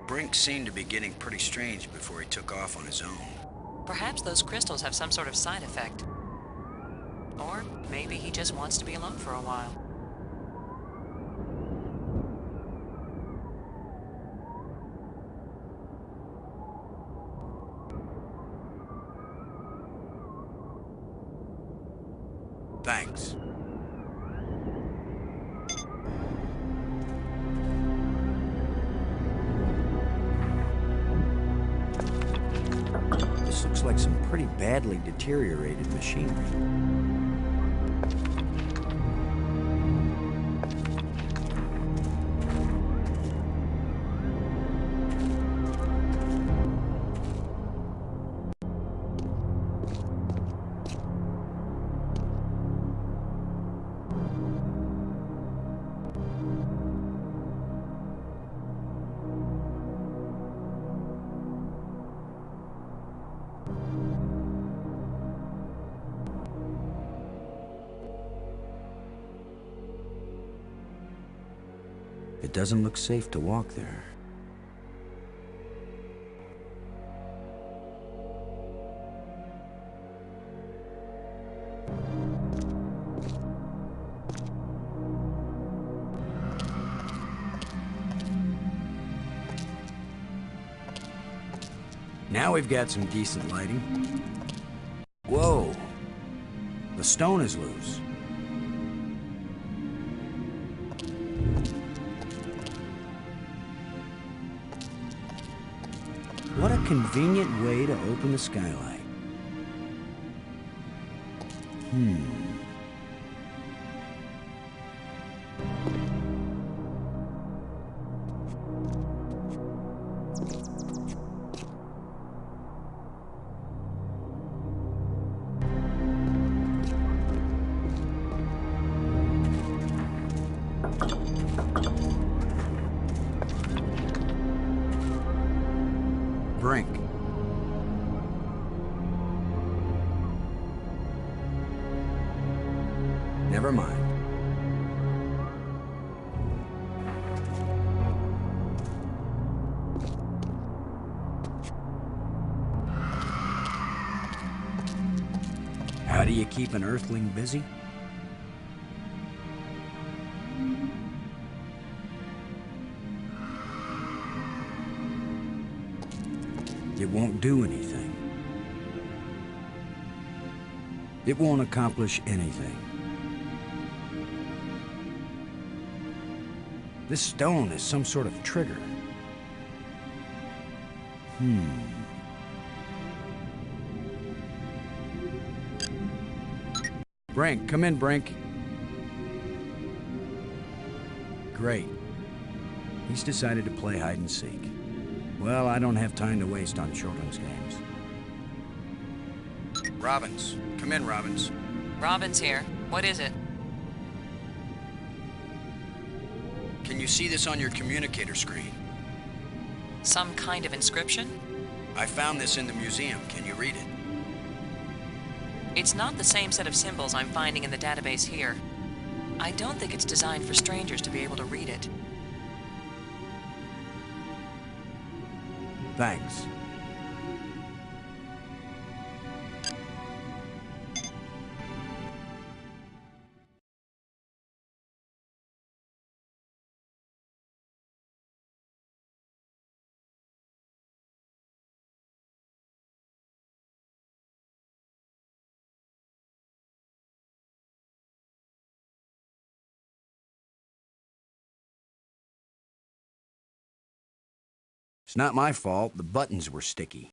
Brink seemed to be getting pretty strange before he took off on his own. Perhaps those crystals have some sort of side effect. Or maybe he just wants to be alone for a while. Thanks. This looks like some pretty badly deteriorated machinery. It doesn't look safe to walk there. Now we've got some decent lighting. Whoa! The stone is loose. What a convenient way to open the skylight. Brink. Never mind. How do you keep an Earthling busy? It won't do anything. It won't accomplish anything. This stone is some sort of trigger. Brink, come in, Brink. Great. He's decided to play hide and seek. Well, I don't have time to waste on children's games. Robbins. Come in, Robbins. Robin's here. What is it? Can you see this on your communicator screen? Some kind of inscription? I found this in the museum. Can you read it? It's not the same set of symbols I'm finding in the database here. I don't think it's designed for strangers to be able to read it. Thanks. It's not my fault. The buttons were sticky.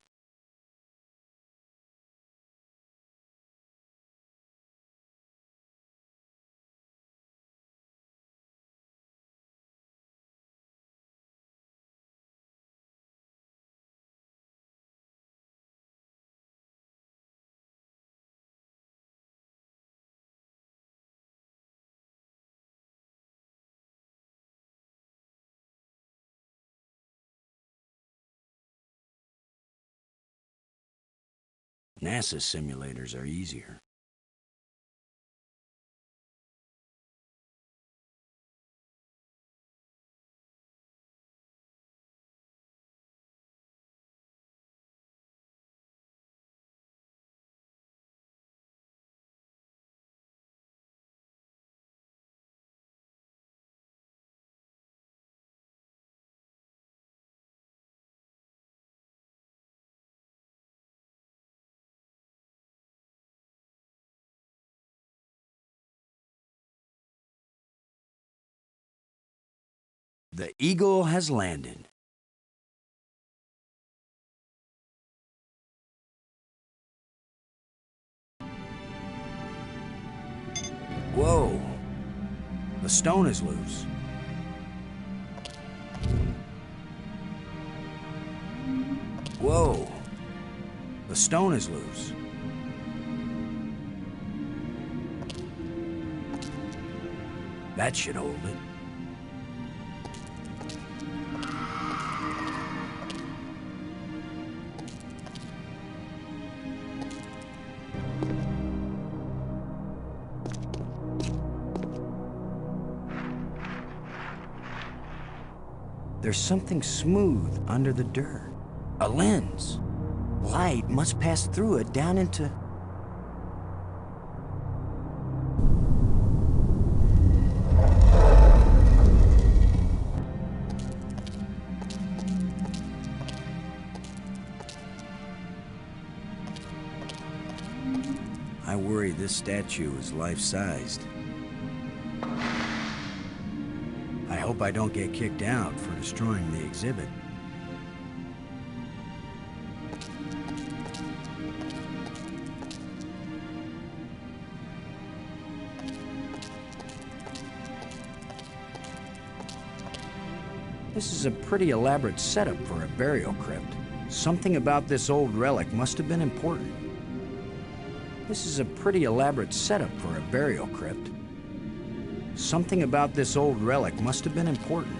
NASA simulators are easier. The Eagle has landed. Whoa! The stone is loose. Whoa! The stone is loose. That should hold it. There's something smooth under the dirt. A lens. Light must pass through it down into... I worry this statue is life-sized. I hope I don't get kicked out for destroying the exhibit. This is a pretty elaborate setup for a burial crypt. Something about this old relic must have been important. This is a pretty elaborate setup for a burial crypt. Something about this old relic must have been important.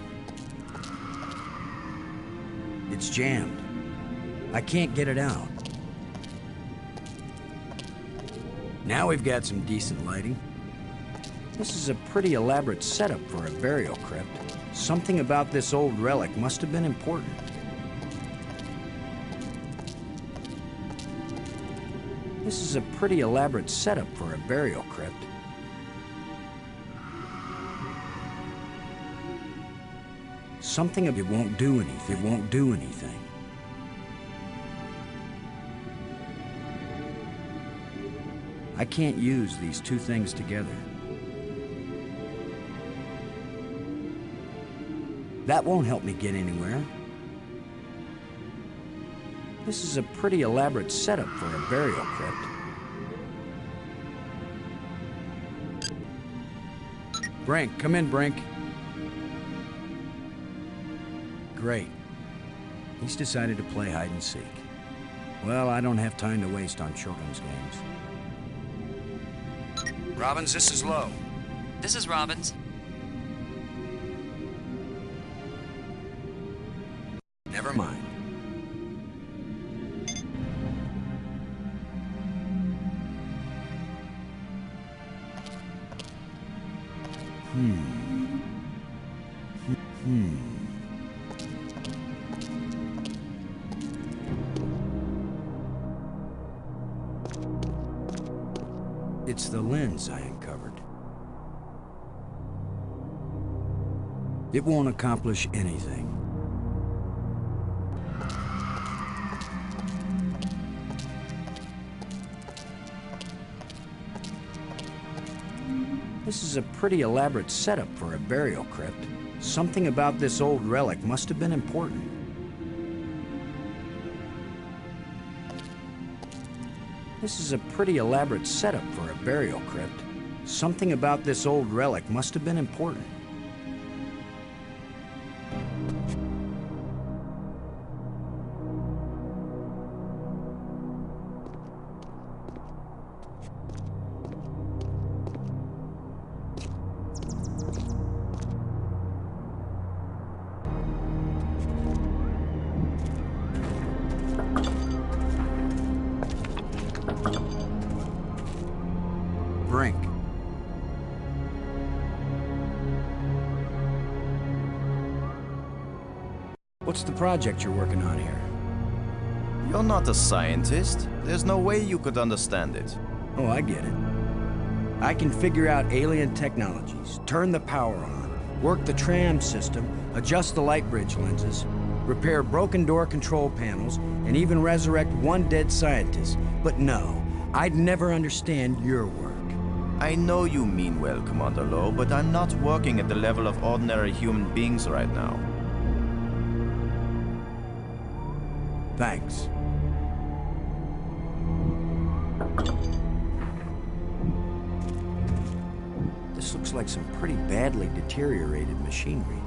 It's jammed. I can't get it out. Now we've got some decent lighting. This is a pretty elaborate setup for a burial crypt. Something about this old relic must have been important. This is a pretty elaborate setup for a burial crypt. Something of it won't do anything. It won't do anything. I can't use these two things together. That won't help me get anywhere. This is a pretty elaborate setup for a burial crypt. Brink, come in, Brink. Great. He's decided to play hide and seek. Well, I don't have time to waste on children's games. Robbins, this is Lowe. This is Robbins. Never mind. It's the lens I uncovered. It won't accomplish anything. This is a pretty elaborate setup for a burial crypt. Something about this old relic must have been important. This is a pretty elaborate setup for a burial crypt. Something about this old relic must have been important. Brink. What's the project you're working on here? You're not a scientist. There's no way you could understand it. Oh, I get it. I can figure out alien technologies, turn the power on, work the tram system, adjust the light bridge lenses, repair broken door control panels, and even resurrect one dead scientist. But no, I'd never understand your work. I know you mean well, Commander Lowe, but I'm not working at the level of ordinary human beings right now. Thanks. This looks like some pretty badly deteriorated machinery.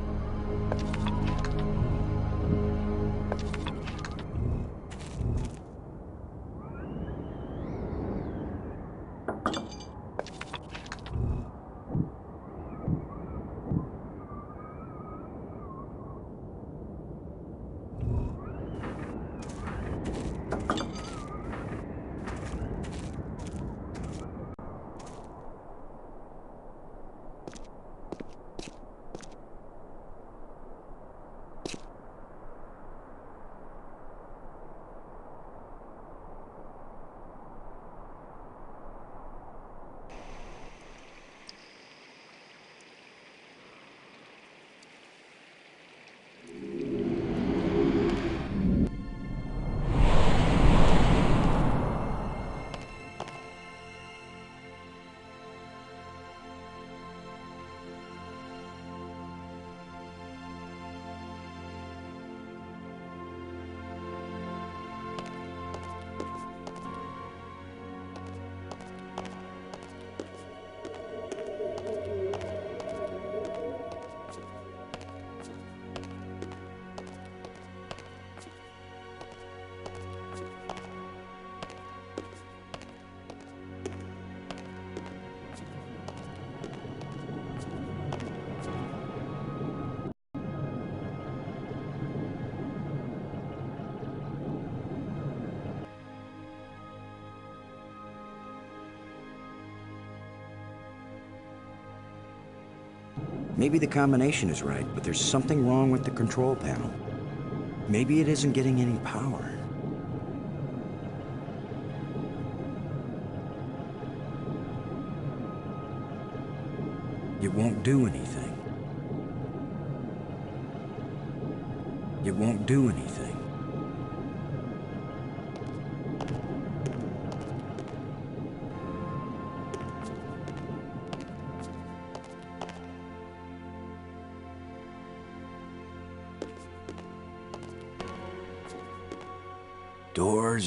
Maybe the combination is right, but there's something wrong with the control panel. Maybe it isn't getting any power. It won't do anything. It won't do anything.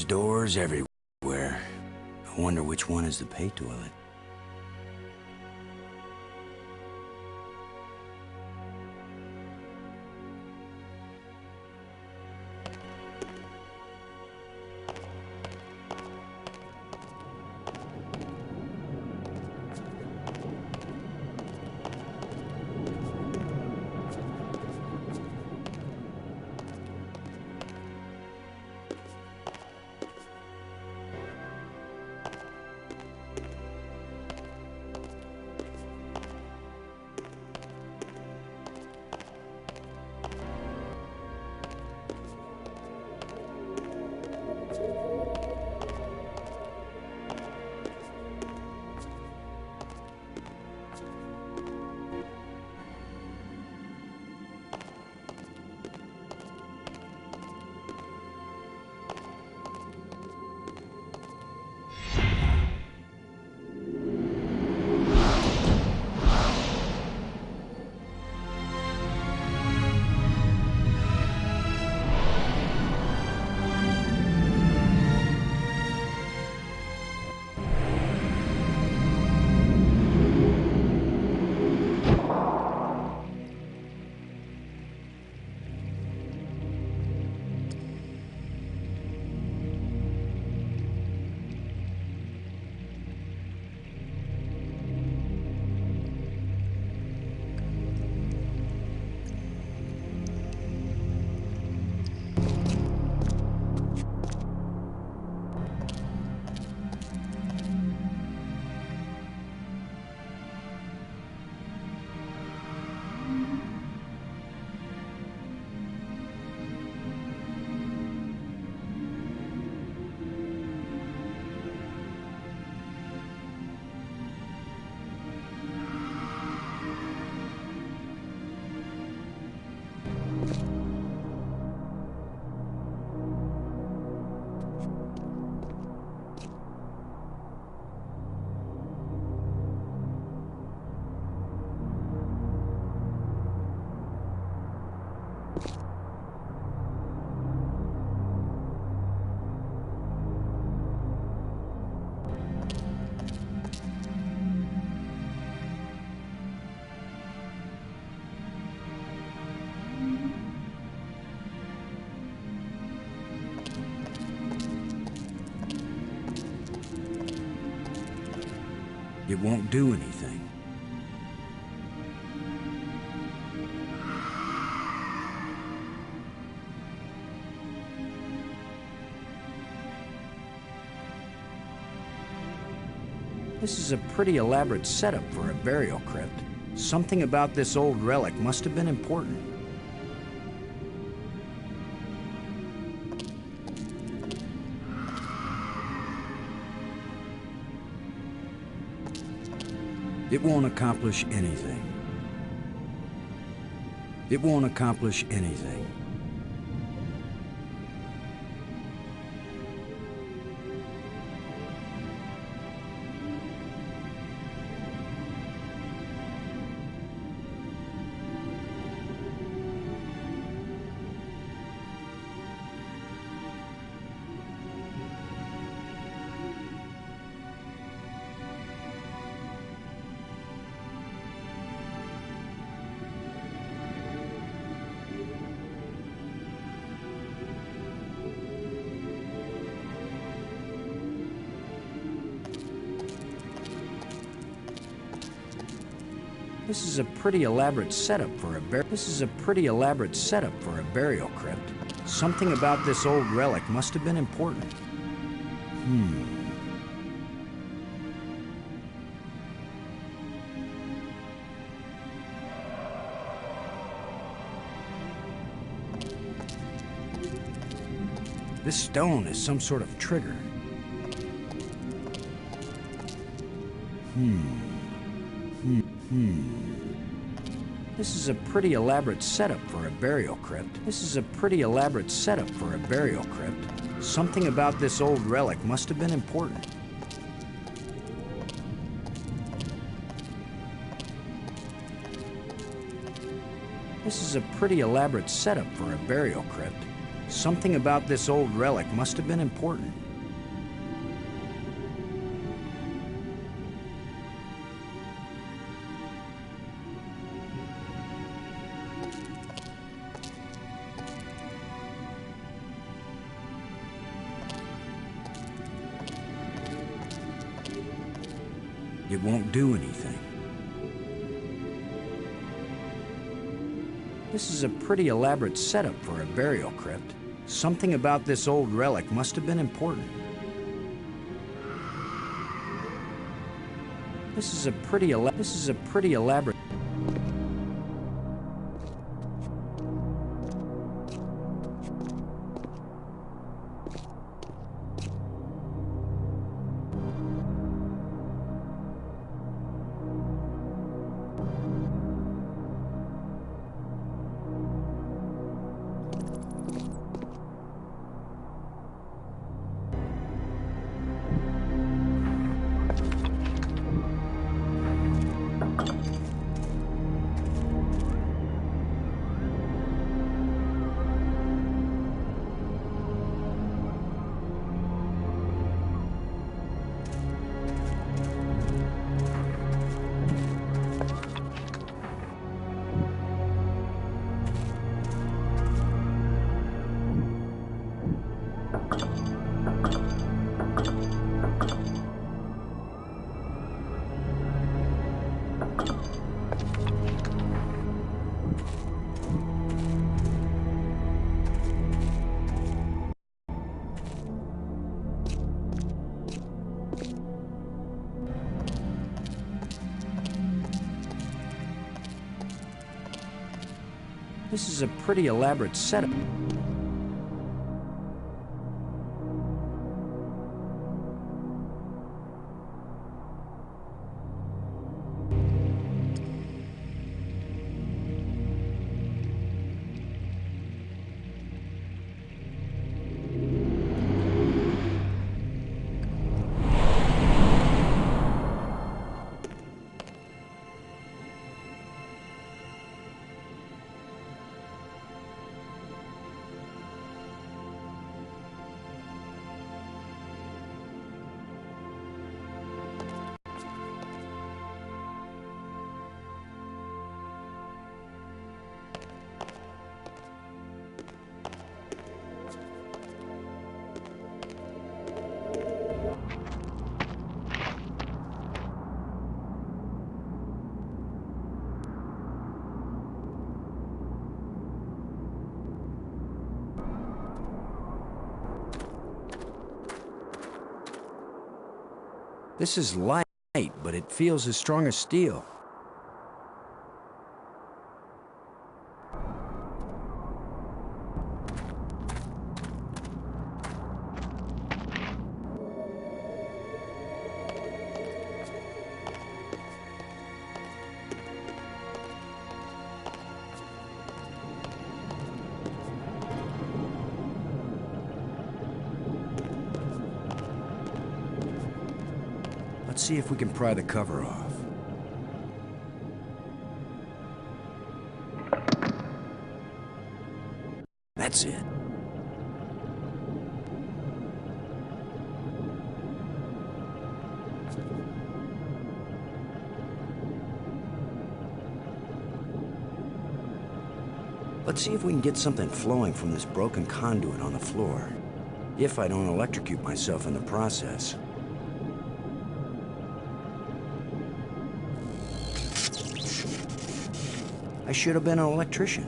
Doors everywhere. I wonder which one is the pay toilet. It won't do anything. This is a pretty elaborate setup for a burial crypt. Something about this old relic must have been important. It won't accomplish anything. It won't accomplish anything. This is a pretty elaborate setup for a burial crypt. Something about this old relic must have been important. This stone is some sort of trigger. This is a pretty elaborate setup for a burial crypt. Something about this old relic must have been important. This is a pretty elaborate setup for a burial crypt. Something about this old relic must have been important. It won't do anything. This is a pretty elaborate setup for a burial crypt. Something about this old relic must have been important. This is a pretty elaborate. This is a pretty elaborate setup. This is light, but it feels as strong as steel. Let's see if we can pry the cover off. That's it. Let's see if we can get something flowing from this broken conduit on the floor. If I don't electrocute myself in the process. I should have been an electrician.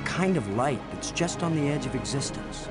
Kind of light that's just on the edge of existence.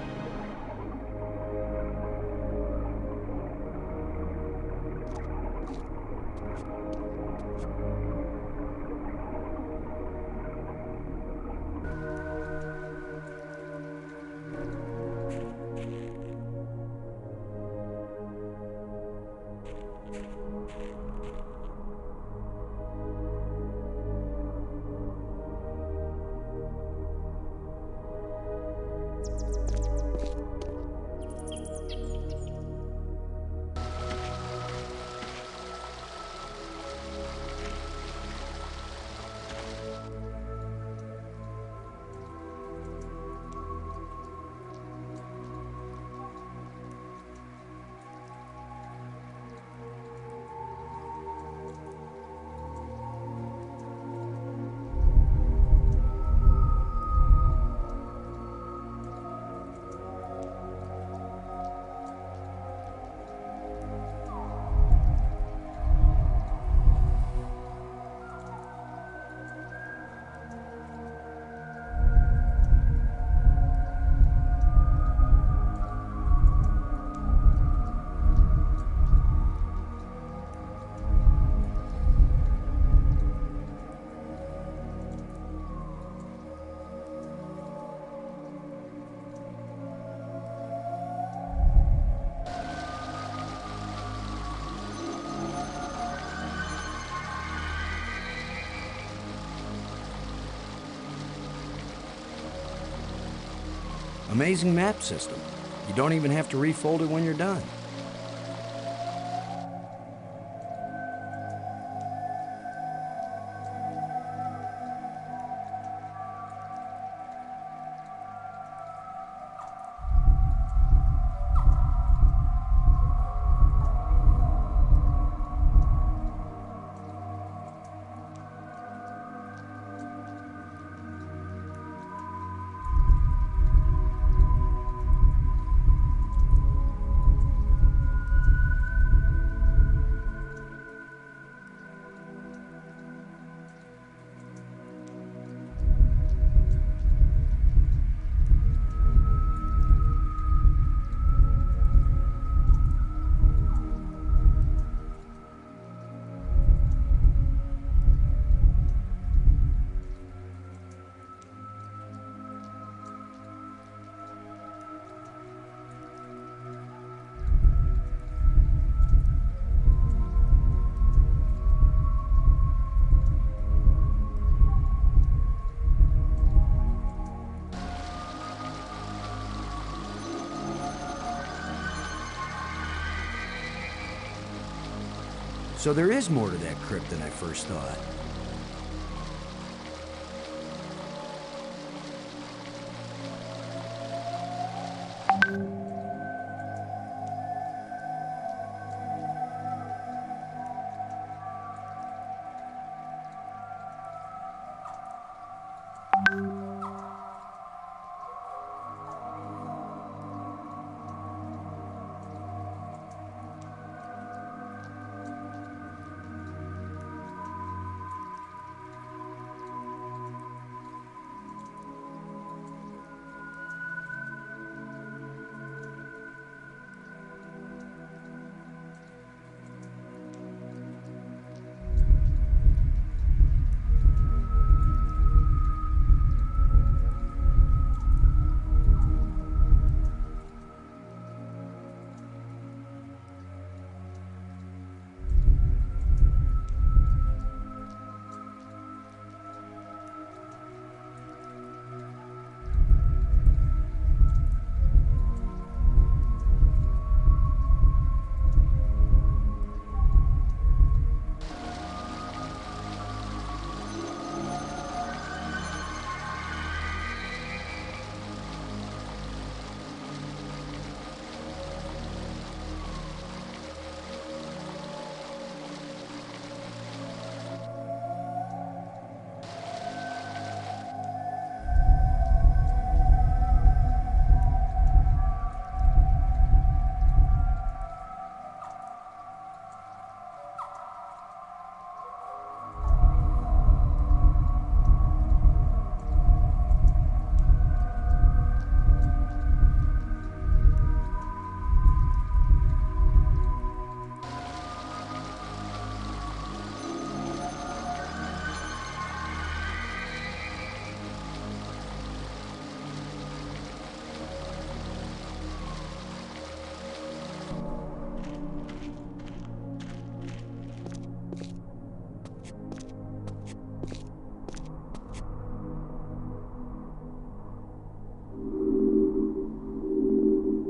Amazing map system. You don't even have to refold it when you're done. So there is more to that crypt than I first thought.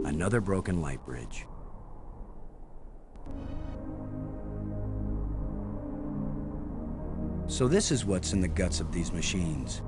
Another broken light bridge. So this is what's in the guts of these machines.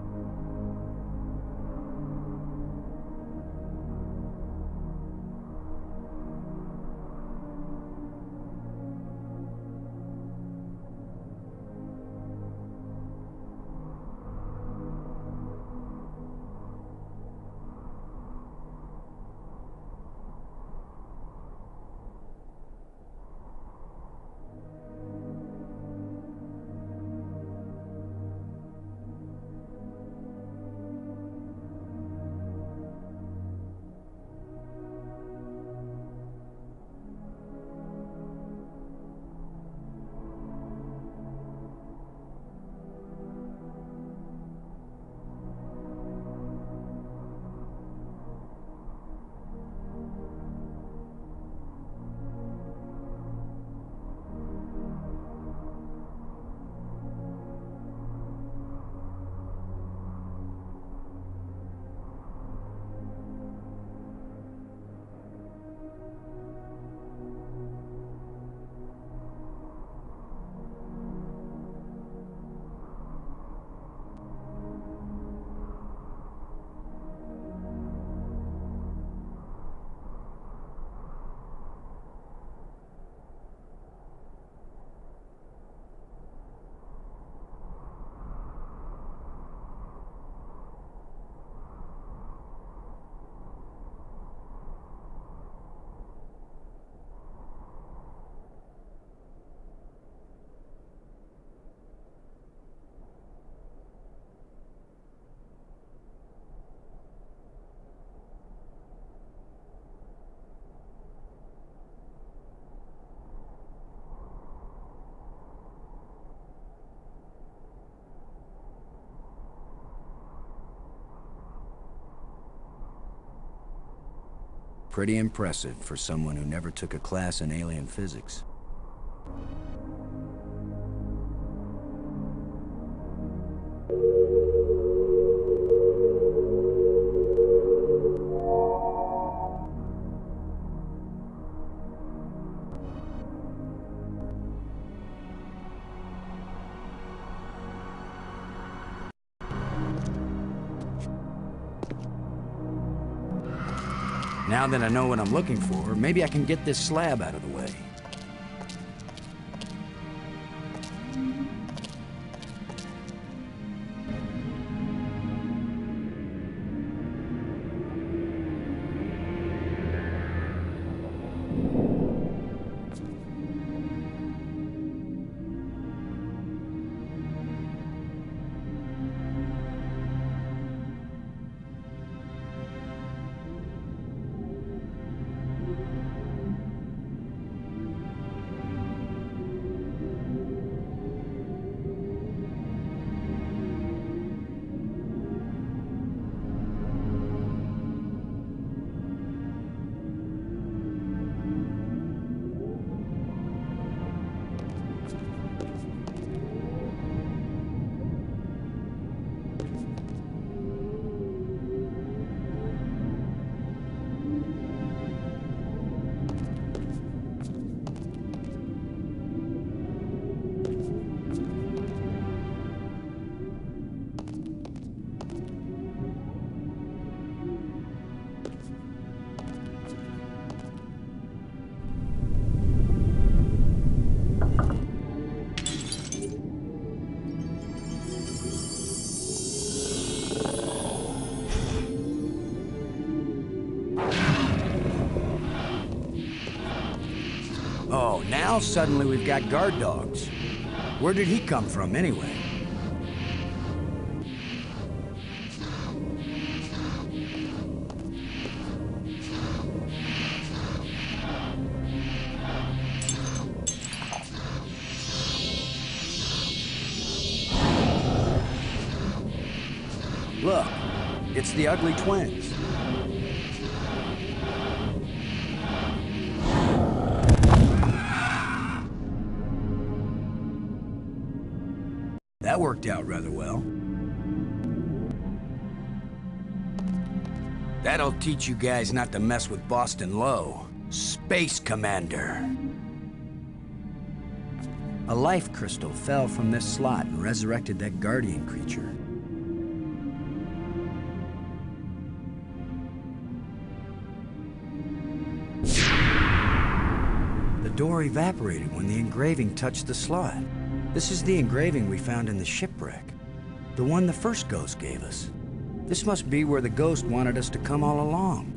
Pretty impressive for someone who never took a class in alien physics. Now that I know what I'm looking for, maybe I can get this slab out of the way. Oh, now suddenly we've got guard dogs. Where did he come from, anyway? Look, it's the ugly twins. That worked out rather well. That'll teach you guys not to mess with Boston Low. Space Commander. A life crystal fell from this slot and resurrected that guardian creature. The door evaporated when the engraving touched the slot. This is the engraving we found in the shipwreck. The one the first ghost gave us. This must be where the ghost wanted us to come all along.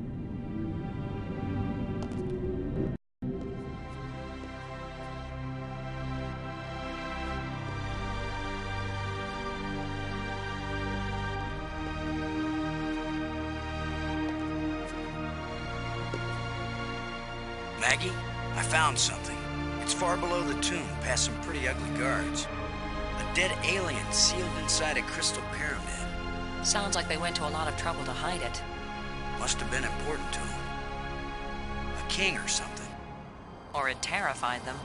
Maggie, I found something. It's far below the tomb, past some pretty ugly guards. A dead alien sealed inside a crystal pyramid. Sounds like they went to a lot of trouble to hide it. Must have been important to him. A king or something. Or it terrified them.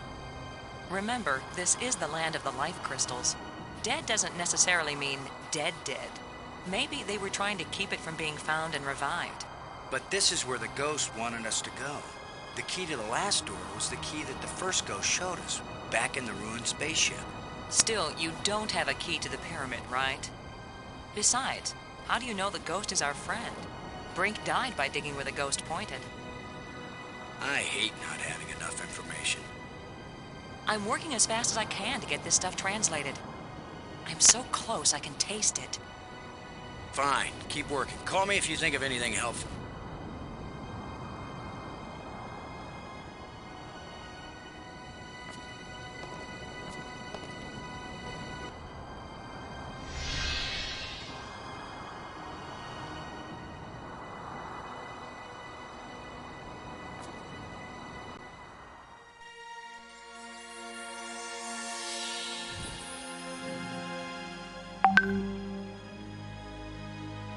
Remember, this is the land of the life crystals. Dead doesn't necessarily mean dead. Maybe they were trying to keep it from being found and revived. But this is where the ghost wanted us to go. The key to the last door was the key that the first ghost showed us, back in the ruined spaceship. Still, you don't have a key to the pyramid, right? Besides, how do you know the ghost is our friend? Brink died by digging where the ghost pointed. I hate not having enough information. I'm working as fast as I can to get this stuff translated. I'm so close I can taste it. Fine, keep working. Call me if you think of anything helpful.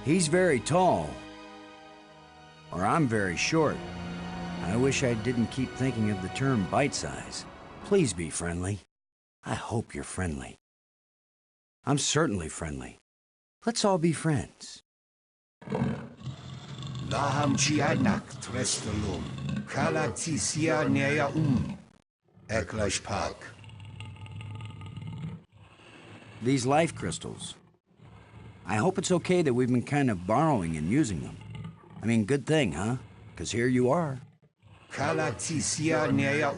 He's very tall. Or I'm very short. I wish I didn't keep thinking of the term bite size. Please be friendly. I hope you're friendly. I'm certainly friendly. Let's all be friends. Laham Chianak Trestelum, Kalatisia Nea Eklish Park. These life crystals. I hope it's okay that we've been kind of borrowing and using them. I mean, good thing, huh? 'cause here you are. Kalatisia nea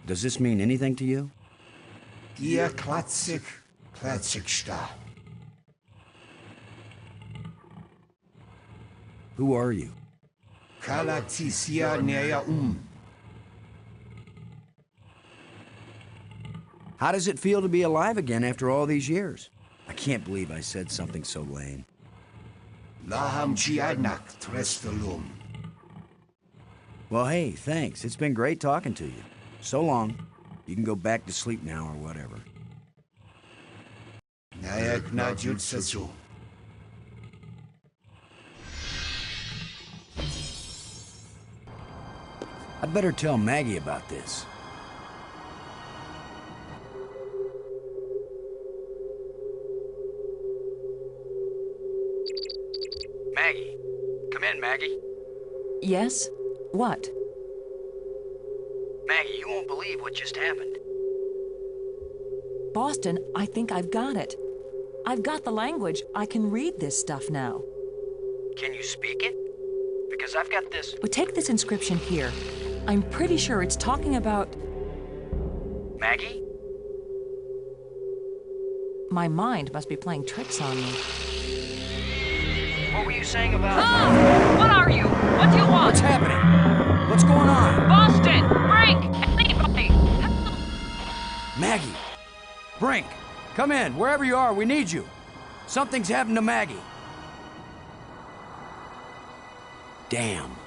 Does this mean anything to you? Ihr klatzig sta. Who are you? Kalatisia nea How does it feel to be alive again after all these years? I can't believe I said something so lame. Laham jiadnak trestalum. Well, hey, thanks. It's been great talking to you. So long. You can go back to sleep now or whatever. Nayak na jutsasu. I'd better tell Maggie about this. Maggie. Come in, Maggie. Yes? What? Maggie, you won't believe what just happened. Boston, I think I've got it. I've got the language. I can read this stuff now. Can you speak it? Because I've got this... But take this inscription here. I'm pretty sure it's talking about... Maggie? My mind must be playing tricks on me. What were you saying about... Oh! What are you? What do you want? What's happening? What's going on? Boston! Brink! Anybody! Maggie! Brink! Come in, wherever you are, we need you. Something's happened to Maggie. Damn.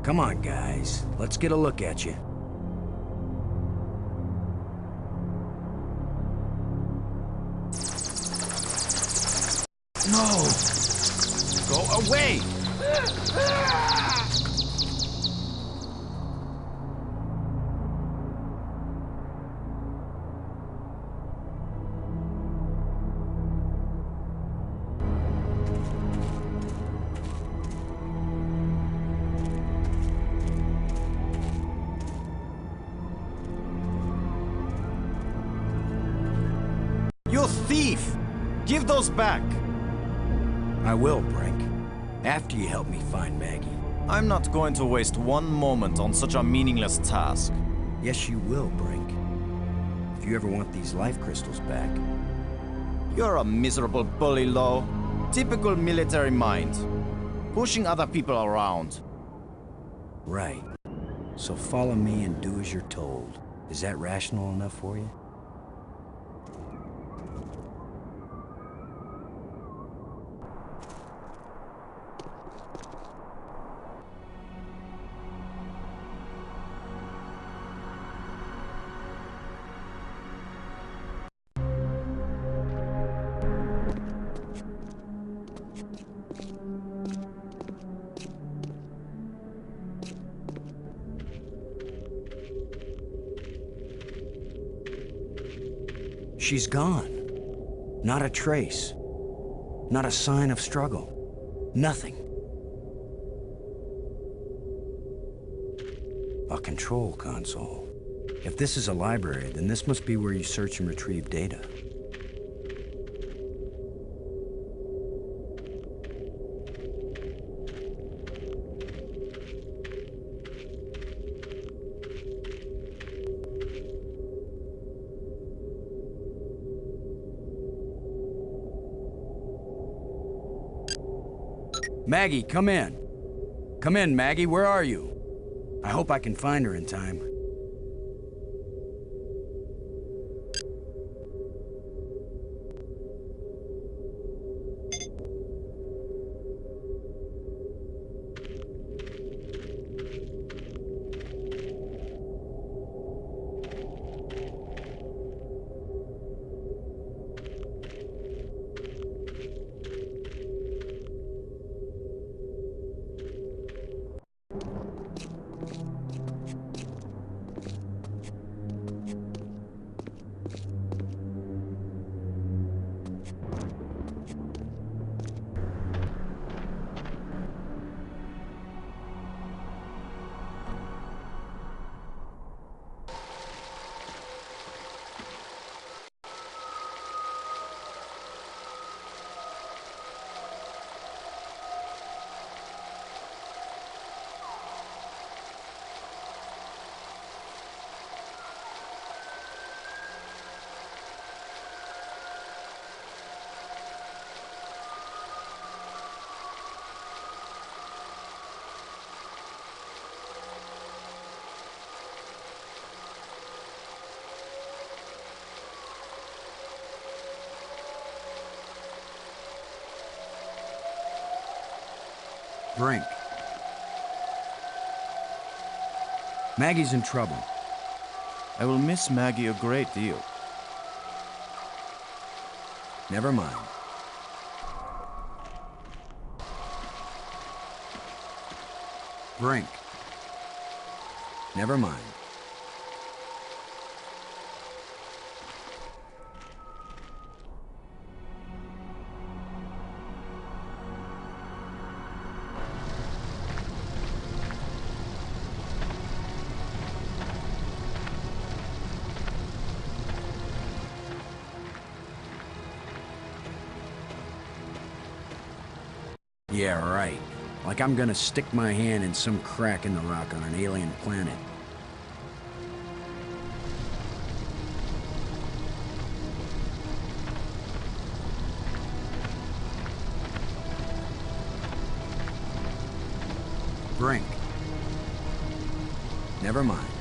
Come on, guys. Let's get a look at you. No! Go away! You thief! Give those back! I will, Brink. After you help me find Maggie. I'm not going to waste one moment on such a meaningless task. Yes, you will, Brink. If you ever want these life crystals back. You're a miserable bully, Lo. Typical military mind. Pushing other people around. Right. So follow me and do as you're told. Is that rational enough for you? She's gone. Not a trace. Not a sign of struggle. Nothing. A control console. If this is a library, then this must be where you search and retrieve data. Maggie, come in. Come in, Maggie, where are you? I hope I can find her in time. Brink. Maggie's in trouble. I will miss Maggie a great deal. Never mind. Brink. Never mind. Yeah, right. Like I'm gonna stick my hand in some crack in the rock on an alien planet. Brink. Never mind.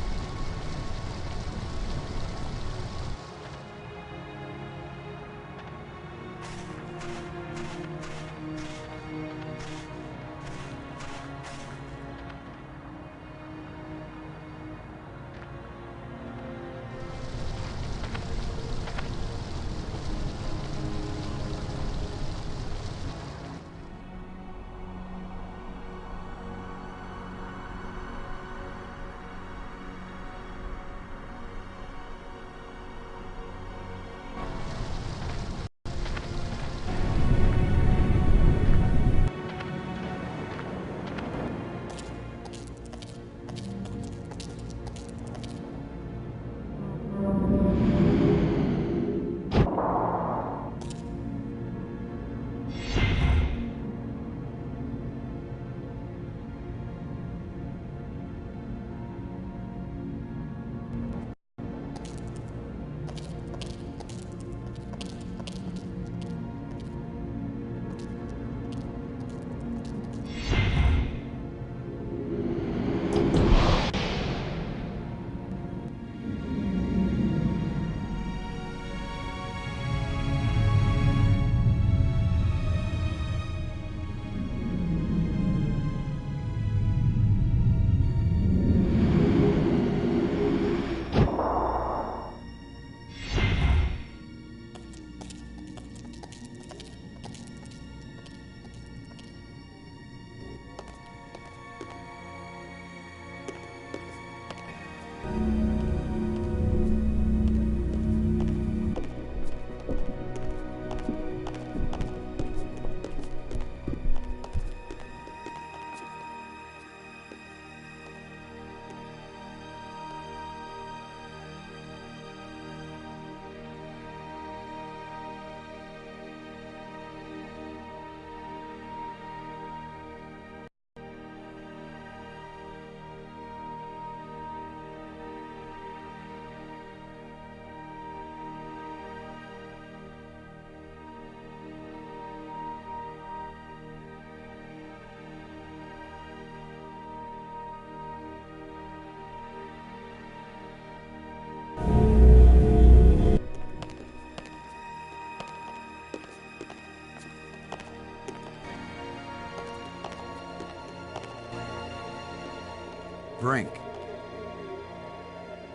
Brink.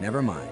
Never mind.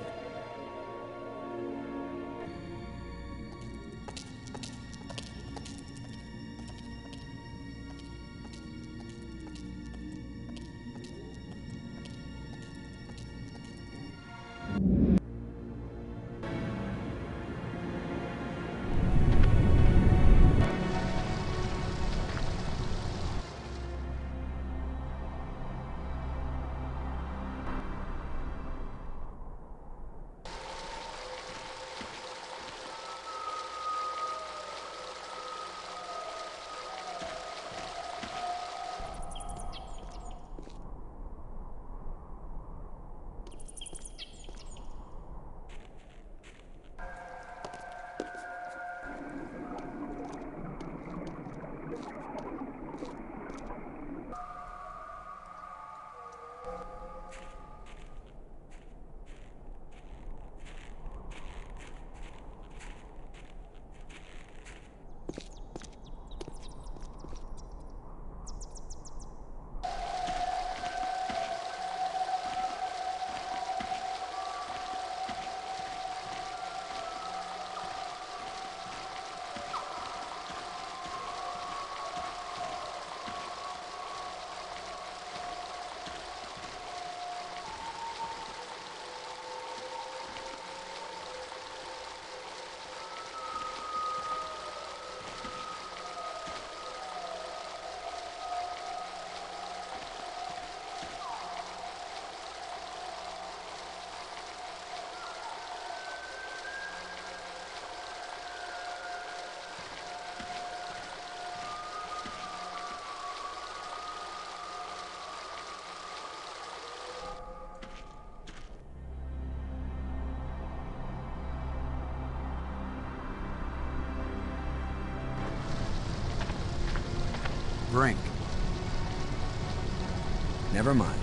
Brink. Never mind.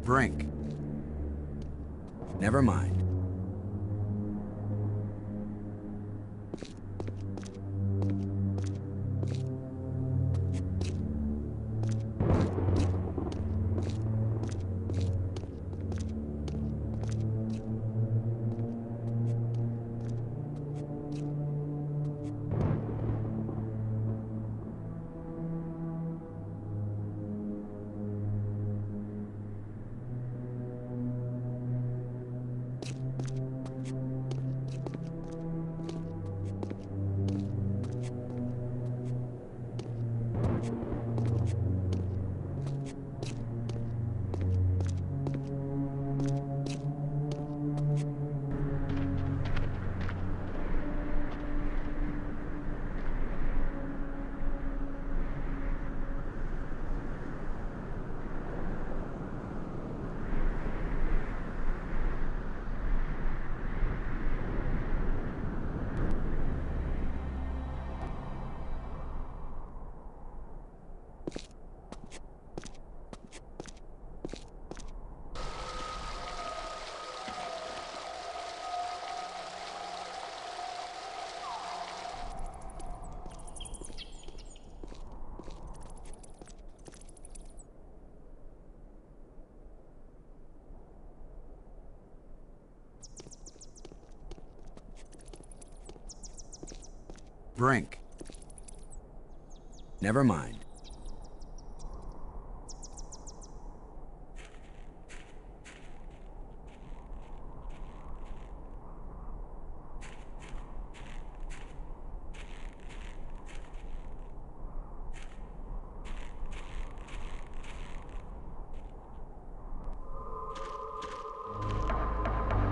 Brink. Never mind. Brink. Never mind.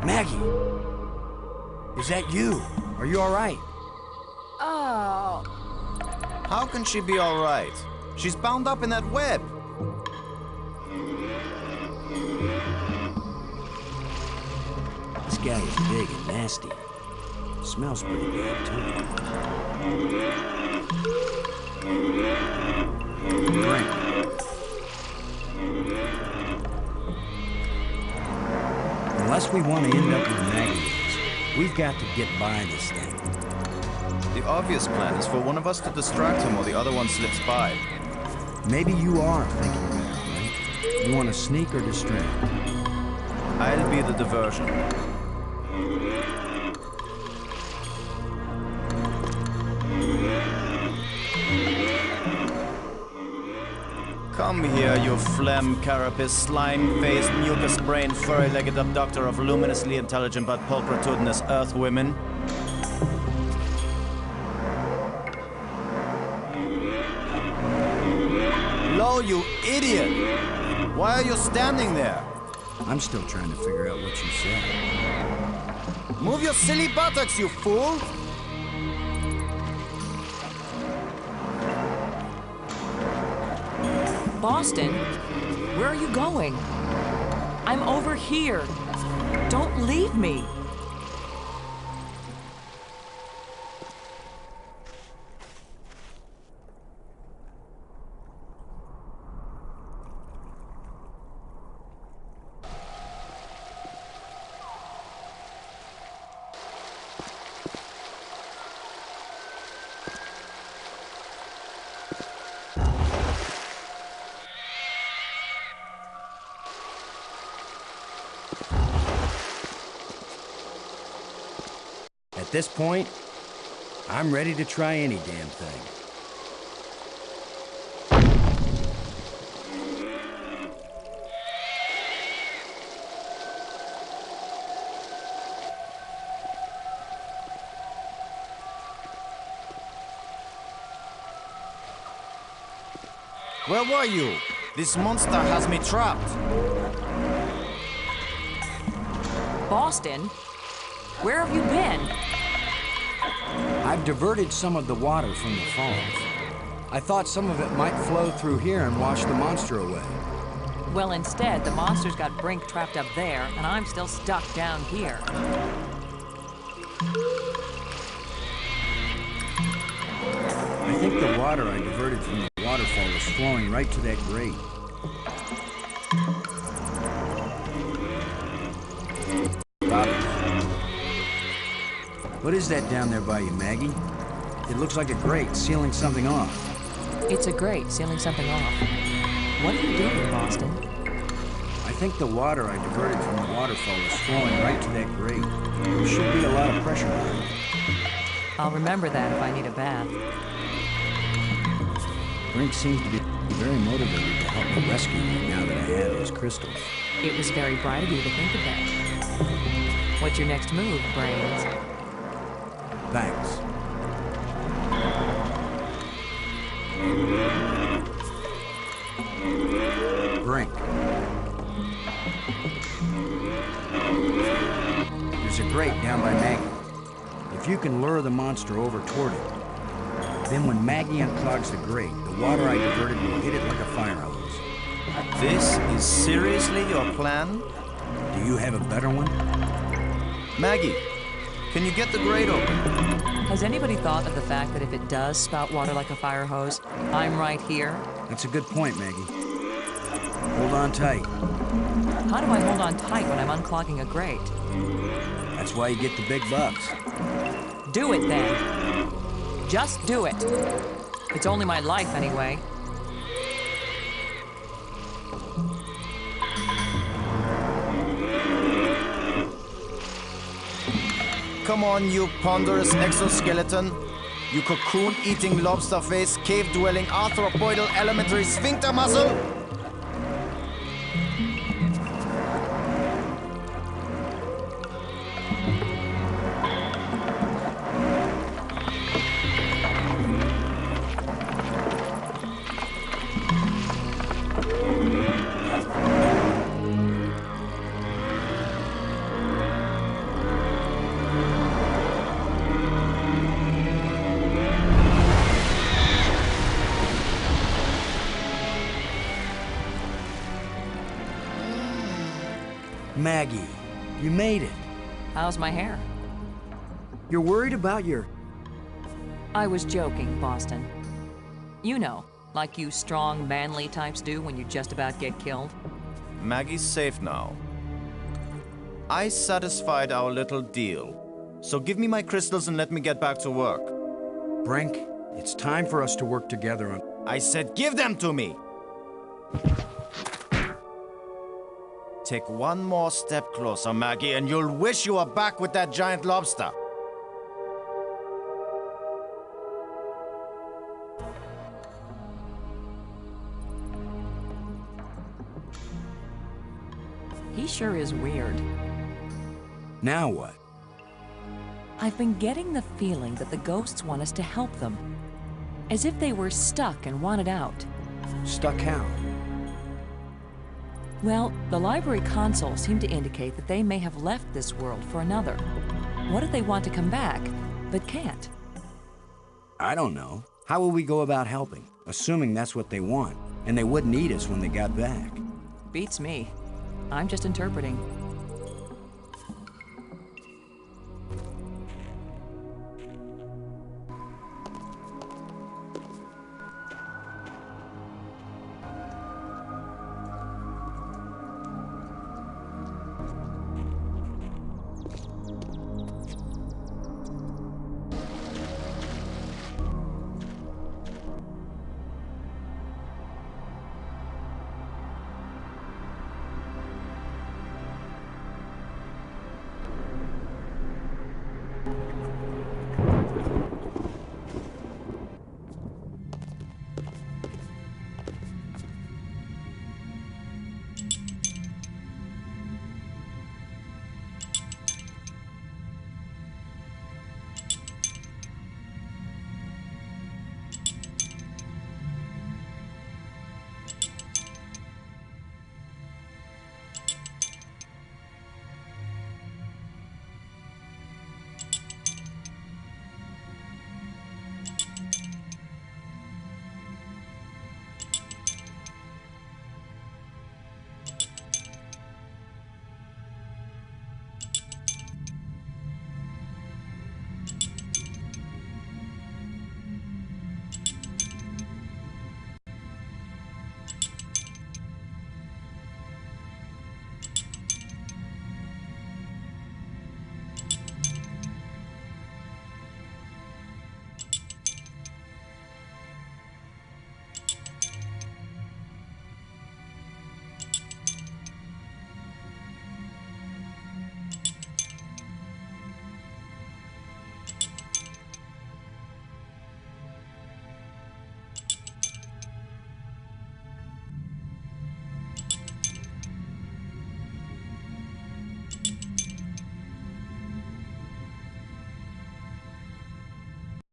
Maggie! Is that you? Are you all right? Oh. How can she be all right? She's bound up in that web. This guy is big and nasty. Smells pretty bad, too. Brink. Unless we want to end up with Maggie, we've got to get by this thing. The obvious plan is for one of us to distract him while the other one slips by. Maybe you are thinking that, right? You want to sneak or distract? I'll be the diversion. Come here, you phlegm carapace, slime-faced, mucus-brained, furry-legged abductor of luminously intelligent but pulchritudinous earth women. Lo, you idiot! Why are you standing there? I'm still trying to figure out what you said. Move your silly buttocks, you fool! Boston, where are you going? I'm over here. Don't leave me. At this point, I'm ready to try any damn thing. Where were you? This monster has me trapped. Boston? Where have you been? I've diverted some of the water from the falls. I thought some of it might flow through here and wash the monster away. Well, instead, the monster's got Brink trapped up there, and I'm still stuck down here. I think the water I diverted from the waterfall is flowing right to that grate. What is that down there by you, Maggie? It looks like a grate sealing something off. It's a grate sealing something off. What are you doing, Boston? I think the water I diverted from the waterfall is flowing right to that grate. There should be a lot of pressure on it. I'll remember that if I need a bath. Brink seems to be very motivated to help me rescue you now that I have his crystals. It was very bright of you to think of that. What's your next move, Brains? Thanks. Brink. There's a grate down by Maggie. If you can lure the monster over toward it, then when Maggie unclogs the grate, the water I diverted will hit it like a fire hose. This is seriously your plan? Do you have a better one? Maggie, can you get the grate open? Has anybody thought of the fact that if it does spout water like a fire hose, I'm right here? That's a good point, Maggie. Hold on tight. How do I hold on tight when I'm unclogging a grate? That's why you get the big bucks. Do it then. Just do it. It's only my life anyway. Come on, you ponderous exoskeleton. You cocoon-eating lobster face, cave-dwelling arthropoidal elementary sphincter muscle. Maggie, you made it. How's my hair? You're worried about your... I was joking, Boston. You know, like you strong, manly types do when you just about get killed. Maggie's safe now. I satisfied our little deal. So give me my crystals and let me get back to work. Brink, it's time for us to work together on... I said give them to me! Take one more step closer, Maggie, and you'll wish you were back with that giant lobster. He sure is weird. Now what? I've been getting the feeling that the ghosts want us to help them. As if they were stuck and wanted out. Stuck how? Well, the library consoles seem to indicate that they may have left this world for another. What if they want to come back, but can't? I don't know. How will we go about helping? Assuming that's what they want, and they wouldn't eat us when they got back. Beats me. I'm just interpreting.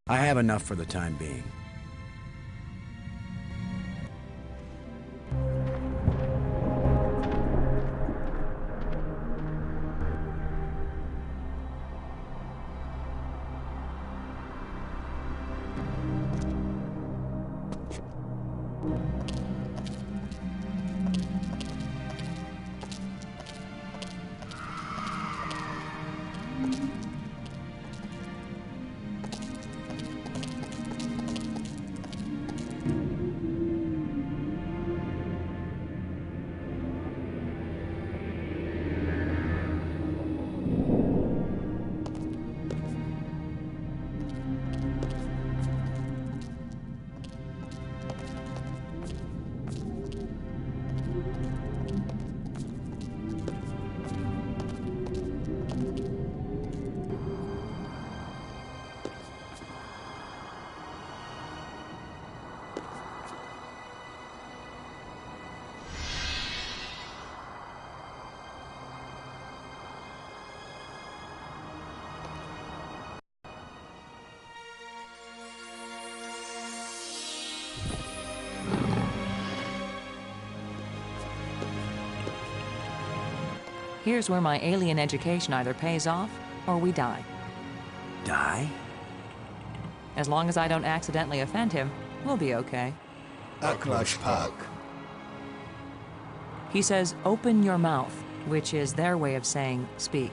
I have enough for the time being. Here's where my alien education either pays off or we die. Die? As long as I don't accidentally offend him, we'll be okay. Aklash Park. He says, open your mouth, which is their way of saying speak.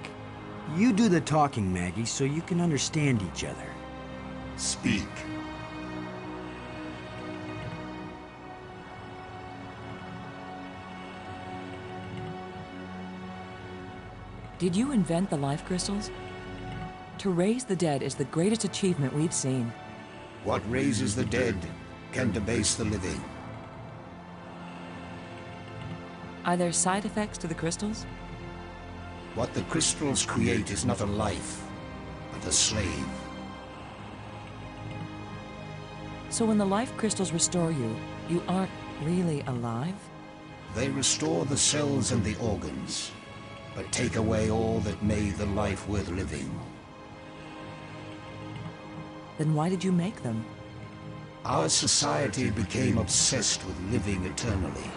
You do the talking, Maggie, so you can understand each other. Speak. Did you invent the life crystals? To raise the dead is the greatest achievement we've seen. What raises the dead can debase the living. Are there side effects to the crystals? What the crystals create is not a life, but a slave. So when the life crystals restore you, you aren't really alive? They restore the cells and the organs, but take away all that made the life worth living. Then why did you make them? Our society became obsessed with living eternally.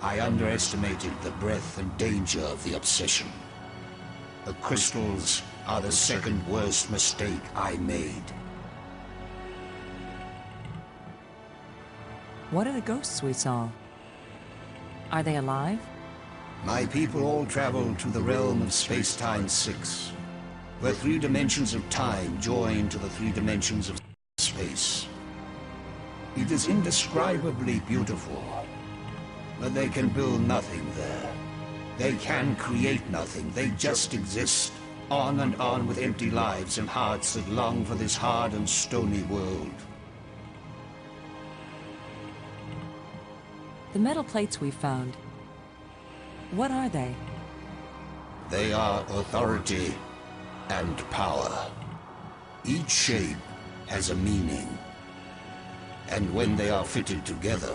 I underestimated the breadth and danger of the obsession. The crystals are the second worst mistake I made. What are the ghosts we saw? Are they alive? My people all traveled to the realm of Space-Time 6, where 3 dimensions of time join to the 3 dimensions of space. It is indescribably beautiful, but they can build nothing there. They can create nothing, they just exist, on and on with empty lives and hearts that long for this hard and stony world. The metal plates we found, what are they? They are authority and power. Each shape has a meaning. And when they are fitted together,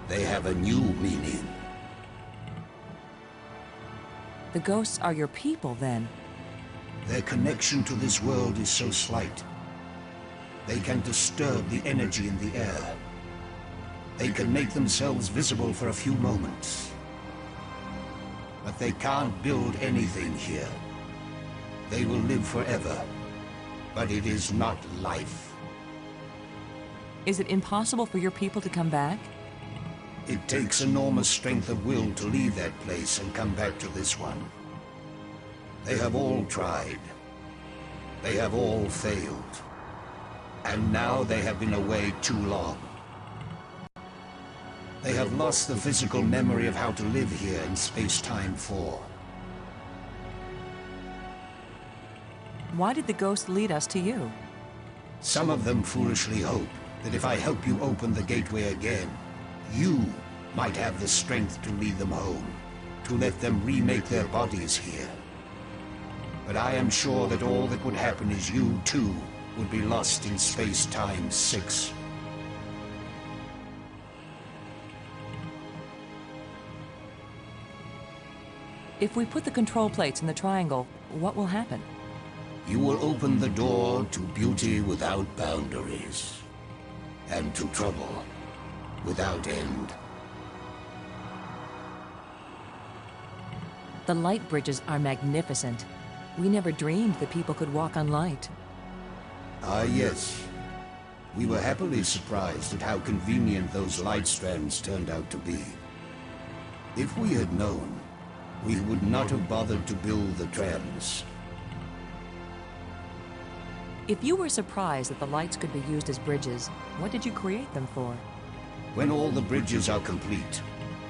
they have a new meaning. The ghosts are your people, then? Their connection to this world is so slight. They can disturb the energy in the air. They can make themselves visible for a few moments. But they can't build anything here. They will live forever, but it is not life. Is it impossible for your people to come back? It takes enormous strength of will to leave that place and come back to this one. They have all tried. They have all failed. And now they have been away too long. They have lost the physical memory of how to live here in Space-Time 4. Why did the ghosts lead us to you? Some of them foolishly hope that if I help you open the gateway again, you might have the strength to lead them home, to let them remake their bodies here. But I am sure that all that would happen is you, too, would be lost in Space-Time 6. If we put the control plates in the triangle, what will happen? You will open the door to beauty without boundaries, and to trouble without end. The light bridges are magnificent. We never dreamed that people could walk on light. Ah, yes. We were happily surprised at how convenient those light strands turned out to be. If we had known, we would not have bothered to build the trams. If you were surprised that the lights could be used as bridges, what did you create them for? When all the bridges are complete,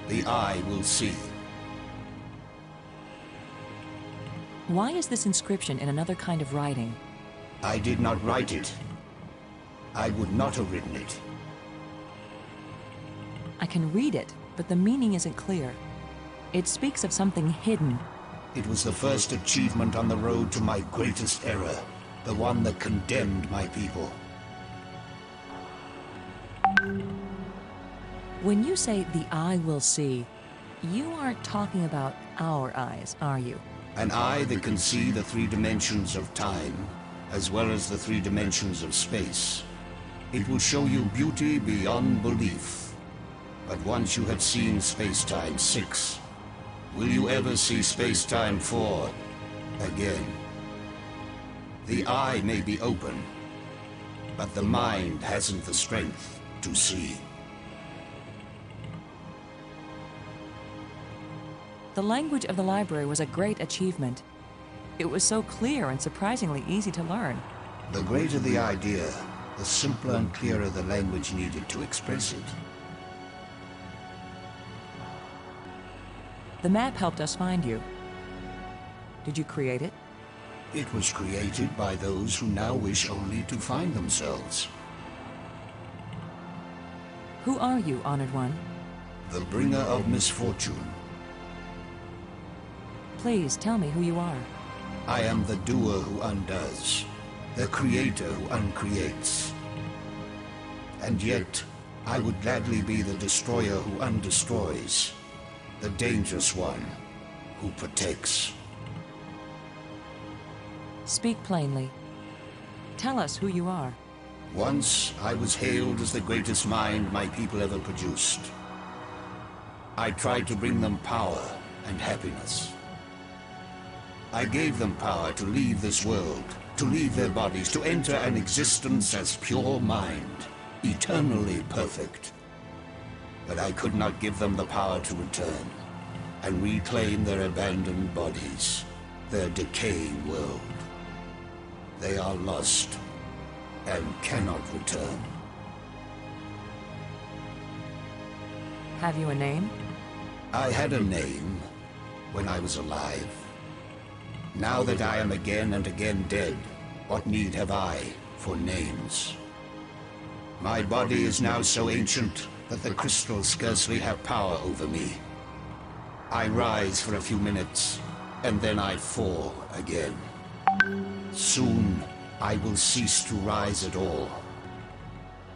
the eye will see. Why is this inscription in another kind of writing? I did not write it. I would not have written it. I can read it, but the meaning isn't clear. It speaks of something hidden. It was the first achievement on the road to my greatest error, the one that condemned my people. When you say the eye will see, you aren't talking about our eyes, are you? An eye that can see the 3 dimensions of time, as well as the 3 dimensions of space. It will show you beauty beyond belief. But once you have seen Space-Time 6, will you ever see Space-Time 4 again? The eye may be open, but the mind hasn't the strength to see. The language of the library was a great achievement. It was so clear and surprisingly easy to learn. The greater the idea, the simpler and clearer the language needed to express it. The map helped us find you. Did you create it? It was created by those who now wish only to find themselves. Who are you, Honored One? The bringer of misfortune. Please tell me who you are. I am the doer who undoes, the creator who uncreates. And yet, I would gladly be the destroyer who undestroys, the dangerous one who protects. Speak plainly. Tell us who you are. Once, I was hailed as the greatest mind my people ever produced. I tried to bring them power and happiness. I gave them power to leave this world, to leave their bodies, to enter an existence as pure mind, eternally perfect. But I could not give them the power to return and reclaim their abandoned bodies, their decaying world. They are lost and cannot return. Have you a name? I had a name when I was alive. Now that I am again and again dead, what need have I for names? My body is now so ancient that the crystals scarcely have power over me. I rise for a few minutes, and then I fall again. Soon, I will cease to rise at all.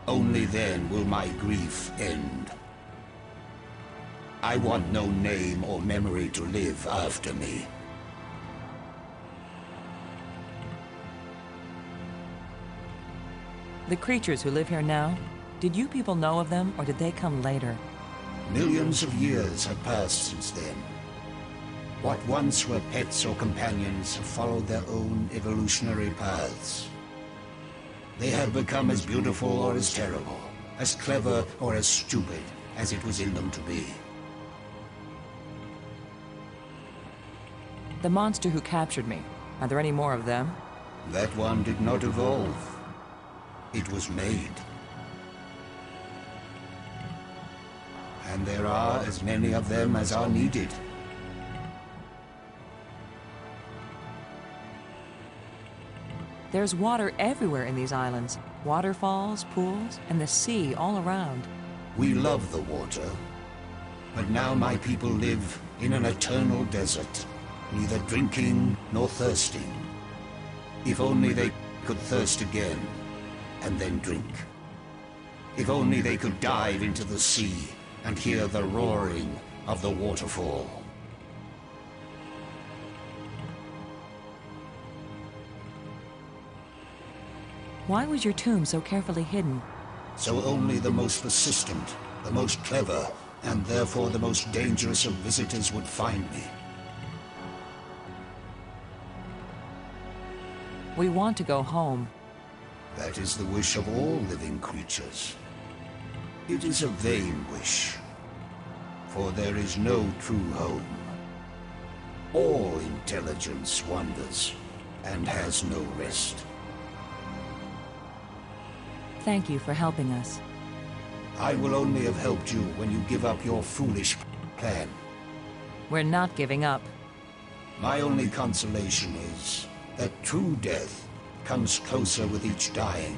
Only then will my grief end. I want no name or memory to live after me. The creatures who live here now, did you people know of them, or did they come later? Millions of years have passed since then. What once were pets or companions have followed their own evolutionary paths. They have become as beautiful or as terrible, as clever or as stupid as it was in them to be. The monster who captured me, are there any more of them? That one did not evolve. It was made. And there are as many of them as are needed. There's water everywhere in these islands. Waterfalls, pools, and the sea all around. We love the water, but now my people live in an eternal desert, neither drinking nor thirsting. If only they could thirst again, and then drink. If only they could dive into the sea and hear the roaring of the waterfall. Why was your tomb so carefully hidden? So only the most persistent, the most clever, and therefore the most dangerous of visitors would find me. We want to go home. That is the wish of all living creatures. It is a vain wish, for there is no true home. All intelligence wanders and has no rest. Thank you for helping us. I will only have helped you when you give up your foolish plan. We're not giving up. My only consolation is that true death comes closer with each dying.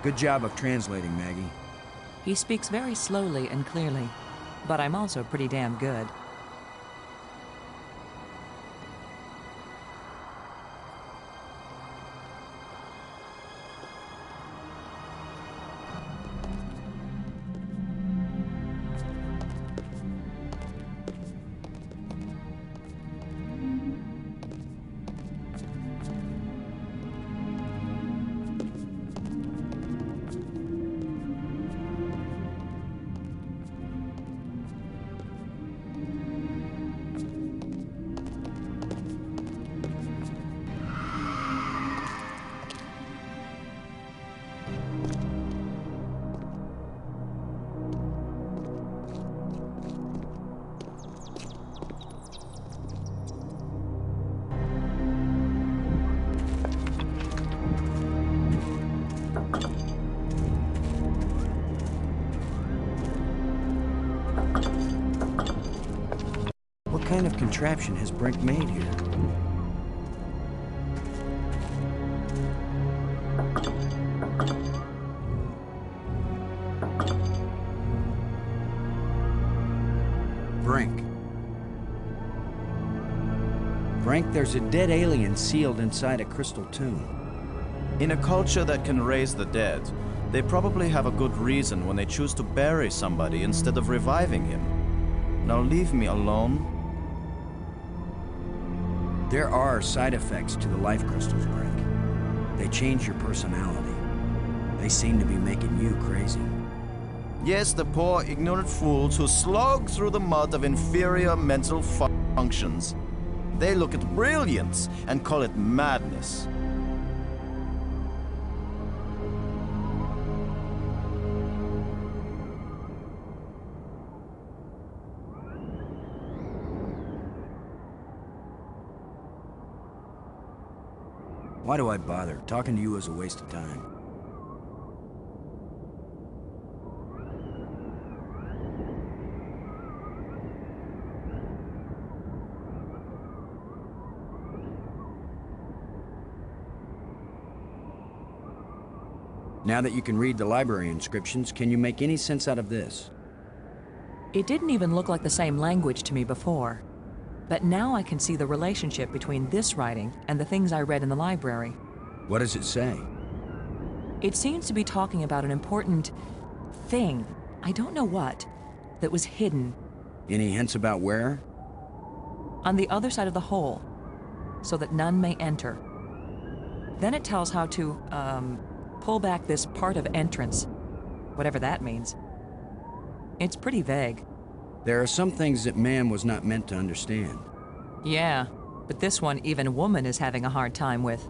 Good job of translating, Maggie. He speaks very slowly and clearly, but I'm also pretty damn good. What kind of contraption has Brink made here? Brink. Brink, there's a dead alien sealed inside a crystal tomb. In a culture that can raise the dead, they probably have a good reason when they choose to bury somebody instead of reviving him. Now leave me alone. There are side effects to the life crystals, Brink. They change your personality. They seem to be making you crazy. Yes, the poor, ignorant fools who slog through the mud of inferior mental functions. They look at brilliance and call it madness. Why do I bother? Talking to you is a waste of time. Now that you can read the library inscriptions, can you make any sense out of this? It didn't even look like the same language to me before. But now I can see the relationship between this writing and the things I read in the library. What does it say? It seems to be talking about an important thing, I don't know what, that was hidden Any hints about where? on the other side of the hole, so that none may enter. Then it tells how to, pull back this part of entrance, whatever that means. It's pretty vague. There are some things that man was not meant to understand. Yeah, but this one even woman is having a hard time with.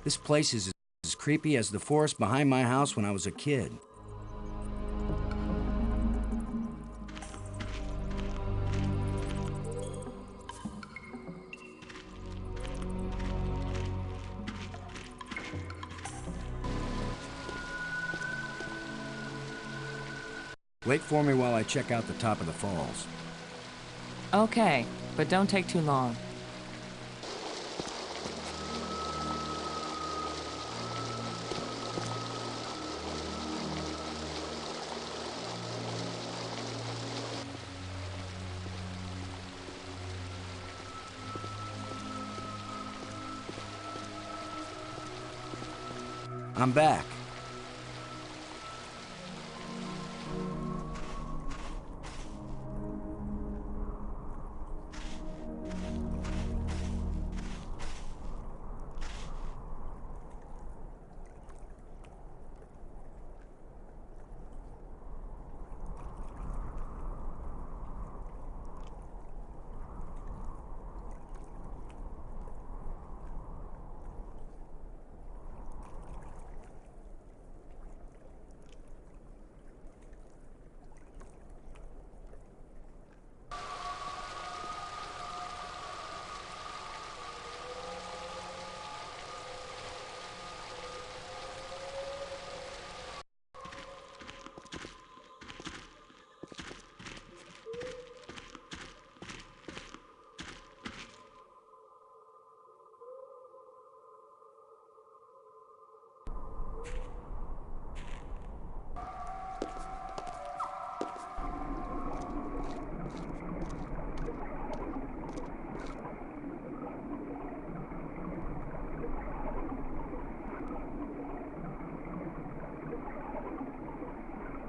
This place is as creepy as the forest behind my house when I was a kid. Wait for me while I check out the top of the falls. Okay, but don't take too long. I'm back.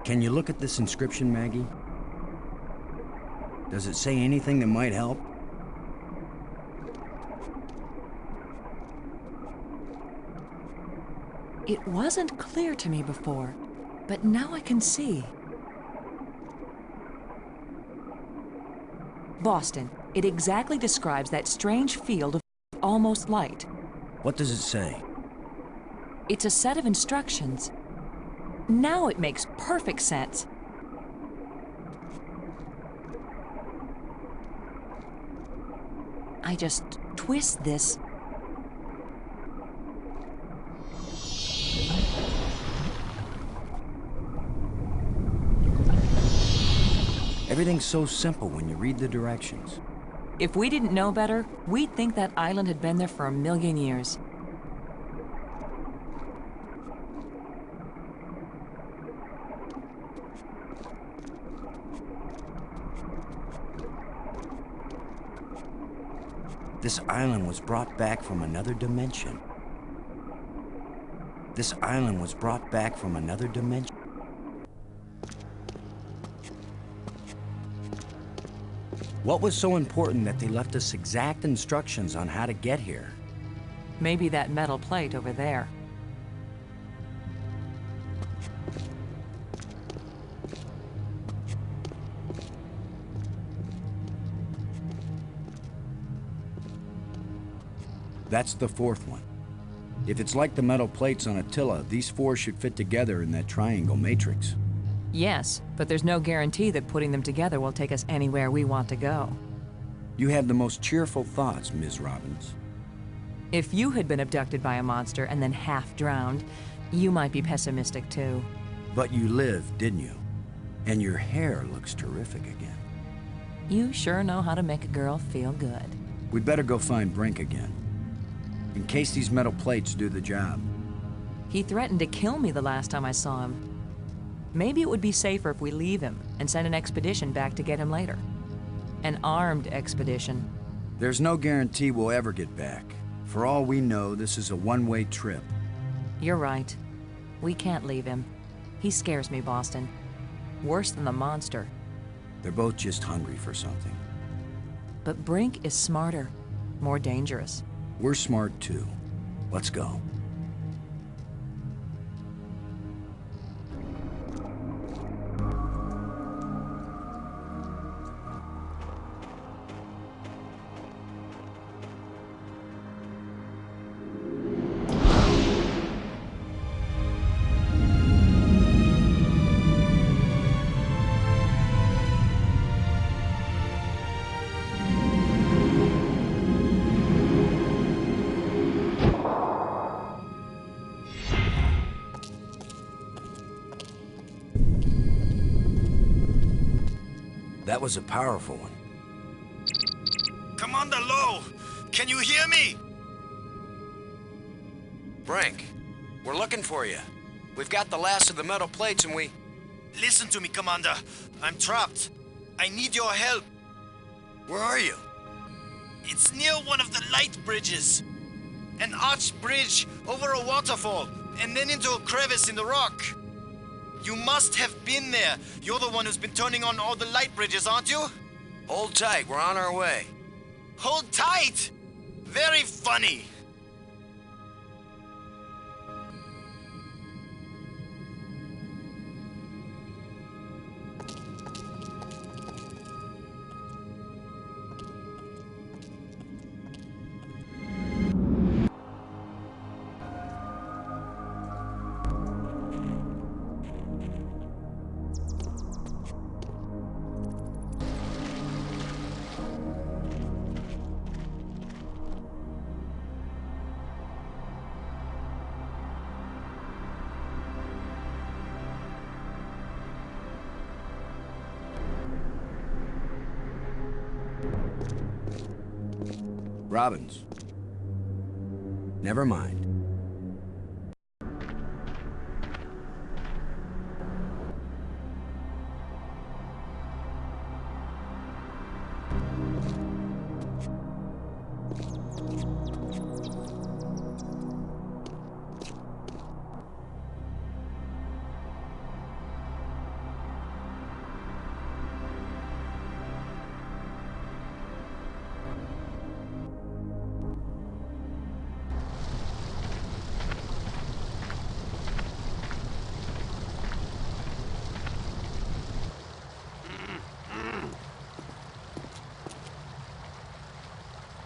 Can you look at this inscription, Maggie? Does it say anything that might help? It wasn't clear to me before, but now I can see. Boston. It exactly describes that strange field of almost light. What does it say? It's a set of instructions. Now it makes perfect sense. I just twist this. Everything's so simple when you read the directions. If we didn't know better, we'd think that island had been there for a million years. This island was brought back from another dimension. This island was brought back from another dimension. What was so important that they left us exact instructions on how to get here? Maybe that metal plate over there. That's the fourth one. If it's like the metal plates on Attila, these four should fit together in that triangle matrix. Yes, but there's no guarantee that putting them together will take us anywhere we want to go. You have the most cheerful thoughts, Ms. Robbins. If you had been abducted by a monster and then half drowned, you might be pessimistic too. But you lived, didn't you? And your hair looks terrific again. You sure know how to make a girl feel good. We better go find Brink again, in case these metal plates do the job. He threatened to kill me the last time I saw him. Maybe it would be safer if we leave him and send an expedition back to get him later. An armed expedition. There's no guarantee we'll ever get back. For all we know, this is a one-way trip. You're right. We can't leave him. He scares me, Boston. Worse than the monster. They're both just hungry for something. But Brink is smarter, more dangerous. We're smart too. Let's go. That was a powerful one. Commander Lowe! Can you hear me? Brink, we're looking for you. We've got the last of the metal plates and we... Listen to me, Commander. I'm trapped. I need your help. Where are you? It's near one of the light bridges. An arched bridge over a waterfall, and then into a crevice in the rock. You must have been there. You're the one who's been turning on all the light bridges, aren't you? Hold tight, we're on our way. Hold tight! Very funny. Robbins. Never mind.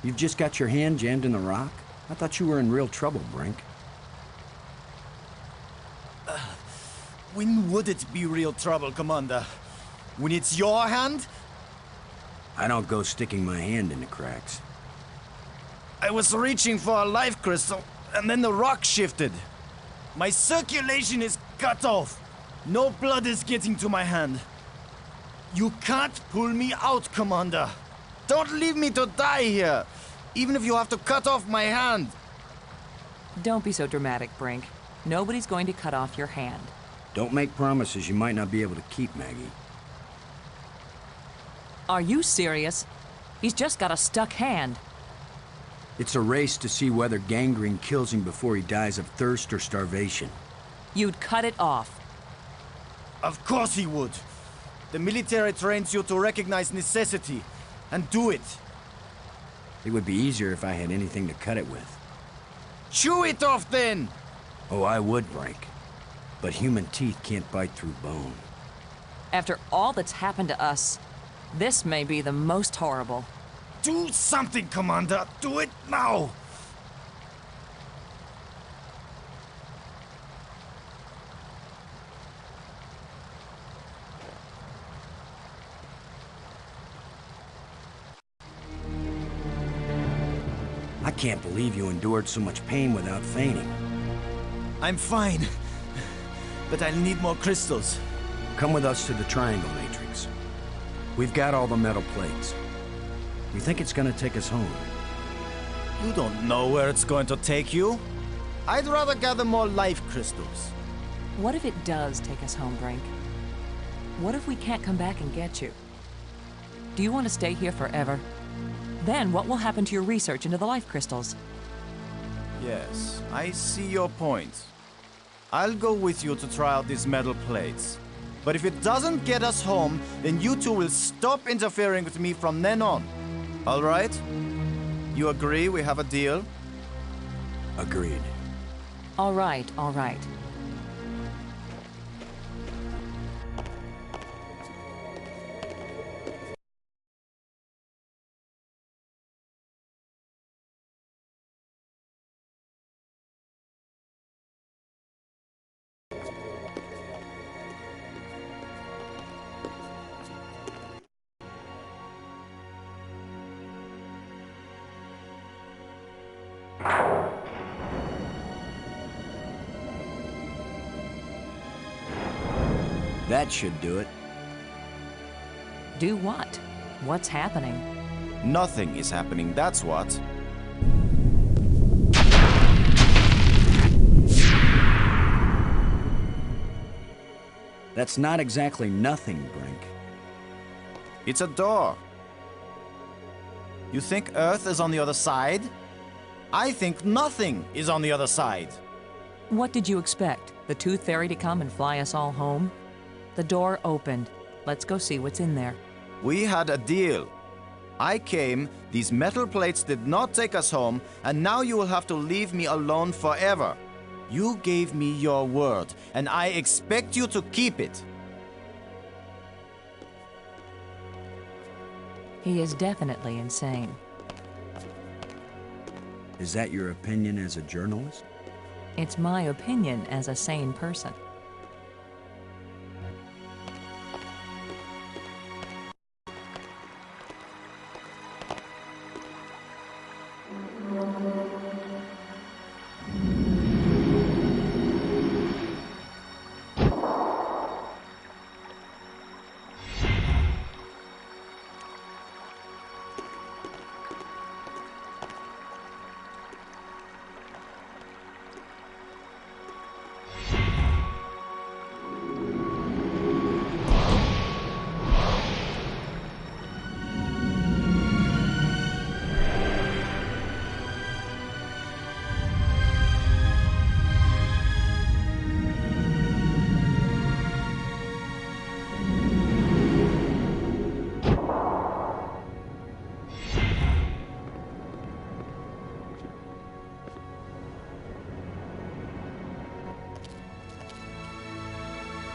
You've just got your hand jammed in the rock? I thought you were in real trouble, Brink. When would it be real trouble, Commander? When it's your hand? I don't go sticking my hand in the cracks. I was reaching for a life crystal, and then the rock shifted. My circulation is cut off. No blood is getting to my hand. You can't pull me out, Commander. Don't leave me to die here, even if you have to cut off my hand. Don't be so dramatic, Brink. Nobody's going to cut off your hand. Don't make promises you might not be able to keep, Maggie. Are you serious? He's just got a stuck hand. It's a race to see whether gangrene kills him before he dies of thirst or starvation. You'd cut it off. Of course he would. The military trains you to recognize necessity, and do it. It would be easier if I had anything to cut it with. Chew it off then! Oh, I would, Brink. But human teeth can't bite through bone. After all that's happened to us, this may be the most horrible. Do something, Commander! Do it now! I can't believe you endured so much pain without fainting. I'm fine. But I'll need more crystals. Come with us to the Triangle Matrix. We've got all the metal plates. We think it's gonna take us home. You don't know where it's going to take you. I'd rather gather more life crystals. What if it does take us home, Brink? What if we can't come back and get you? Do you want to stay here forever? Then what will happen to your research into the life crystals? Yes, I see your point. I'll go with you to try out these metal plates. But if it doesn't get us home, then you two will stop interfering with me from then on. All right? You agree we have a deal? Agreed. All right, all right. That should do it. Do what? What's happening? Nothing is happening, that's what. That's not exactly nothing, Brink. It's a door. You think Earth is on the other side? I think nothing is on the other side. What did you expect? The Tooth Fairy to come and fly us all home? The door opened. Let's go see what's in there. We had a deal. I came, these metal plates did not take us home, and now you will have to leave me alone forever. You gave me your word, and I expect you to keep it. He is definitely insane. Is that your opinion as a journalist? It's my opinion as a sane person.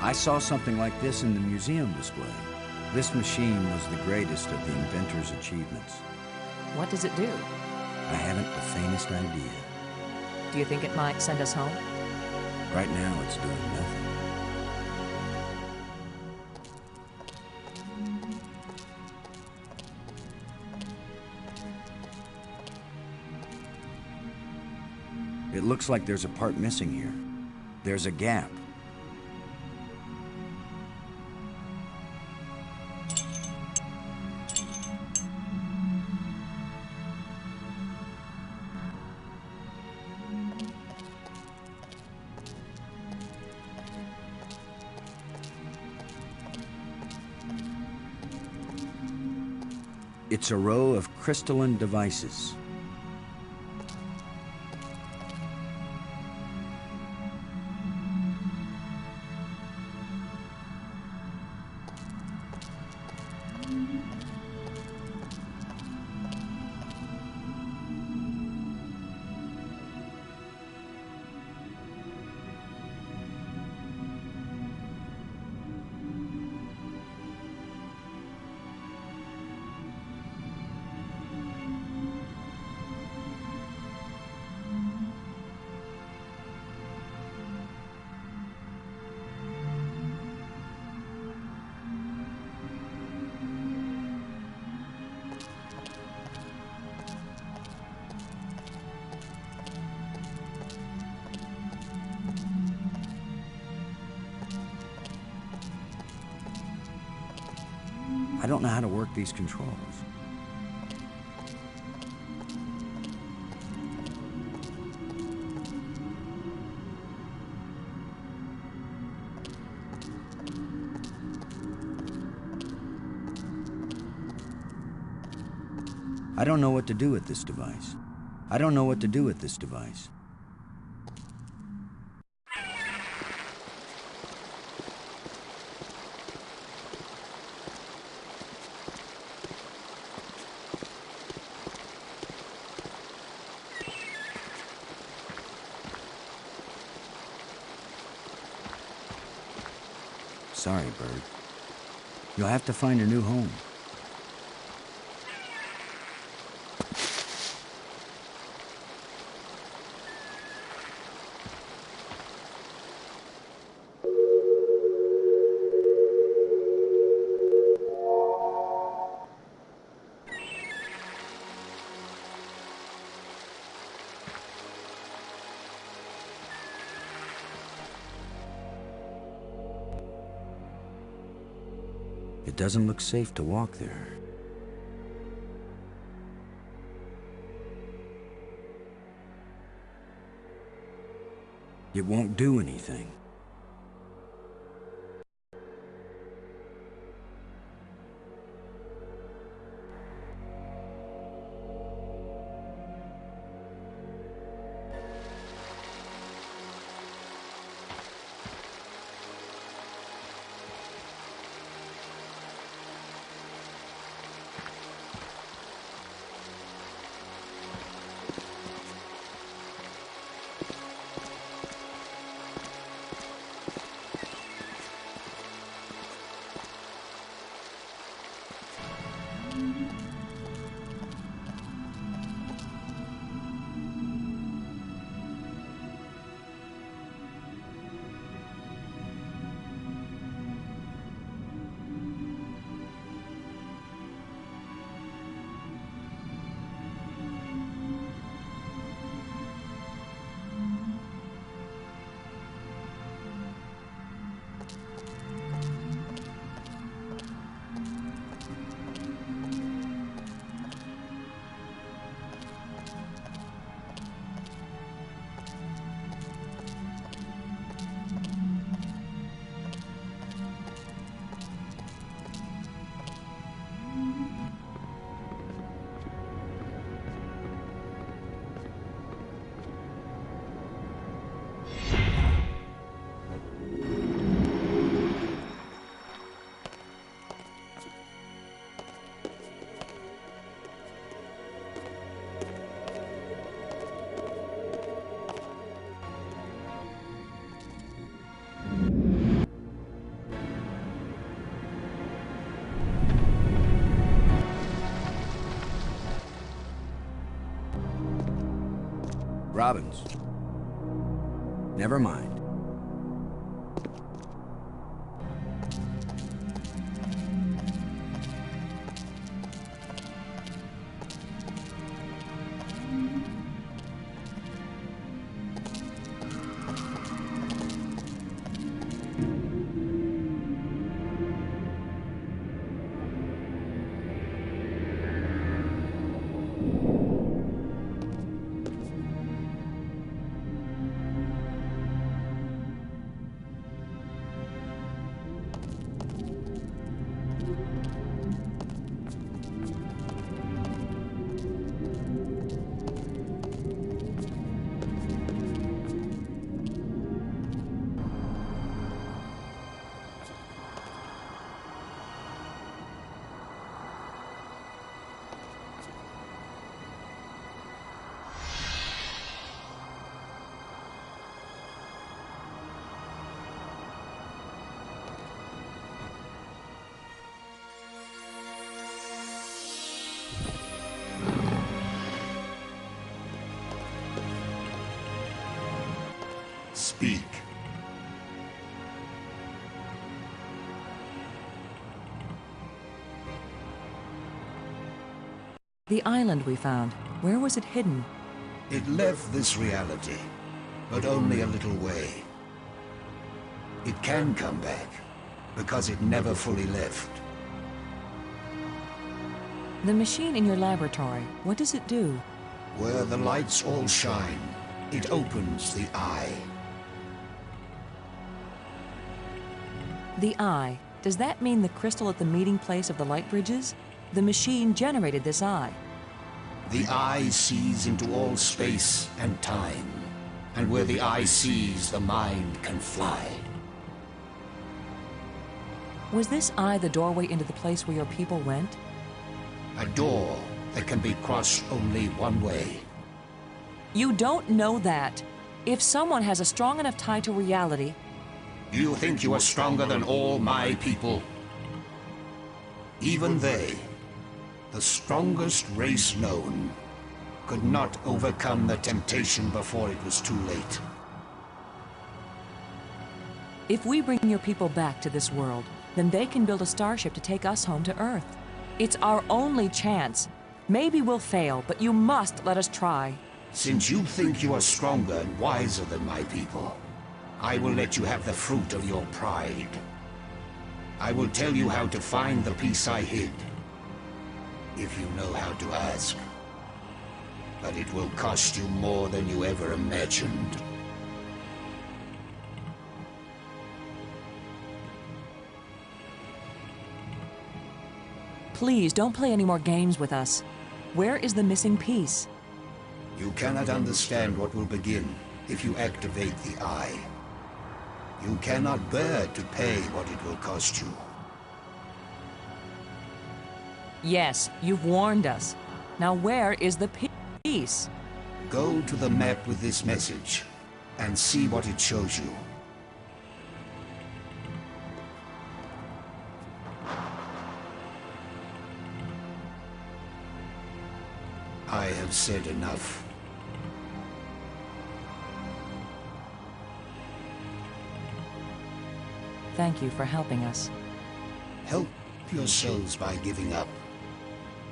I saw something like this in the museum display. This machine was the greatest of the inventor's achievements. What does it do? I haven't the faintest idea. Do you think it might send us home? Right now, it's doing nothing. It looks like there's a part missing here. There's a gap. It's a row of crystalline devices. I don't know how to work these controls. I don't know what to do with this device. I don't know what to do with this device. Sorry, Bird. You'll have to find a new home. It doesn't look safe to walk there. It won't do anything. Robbins. Never mind. Speak. The island we found, where was it hidden? It left this reality, but only a little way. It can come back, because it never fully left. The machine in your laboratory, what does it do? Where the lights all shine, it opens the eye. The eye. Does that mean the crystal at the meeting place of the light bridges? The machine generated this eye. The eye sees into all space and time, and where the eye sees, the mind can fly. Was this eye the doorway into the place where your people went? A door that can be crossed only one way. You don't know that. If someone has a strong enough tie to reality... You think you are stronger than all my people? Even they, the strongest race known, could not overcome the temptation before it was too late. If we bring your people back to this world, then they can build a starship to take us home to Earth. It's our only chance. Maybe we'll fail, but you must let us try. Since you think you are stronger and wiser than my people, I will let you have the fruit of your pride. I will tell you how to find the piece I hid, if you know how to ask. But it will cost you more than you ever imagined. Please, don't play any more games with us. Where is the missing piece? You cannot understand what will begin if you activate the eye. You cannot bear to pay what it will cost you. Yes, you've warned us. Now where is the piece? Go to the map with this message and see what it shows you. I have said enough. Thank you for helping us. Help yourselves by giving up.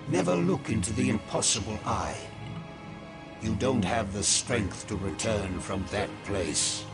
Never look into the impossible eye. You don't have the strength to return from that place.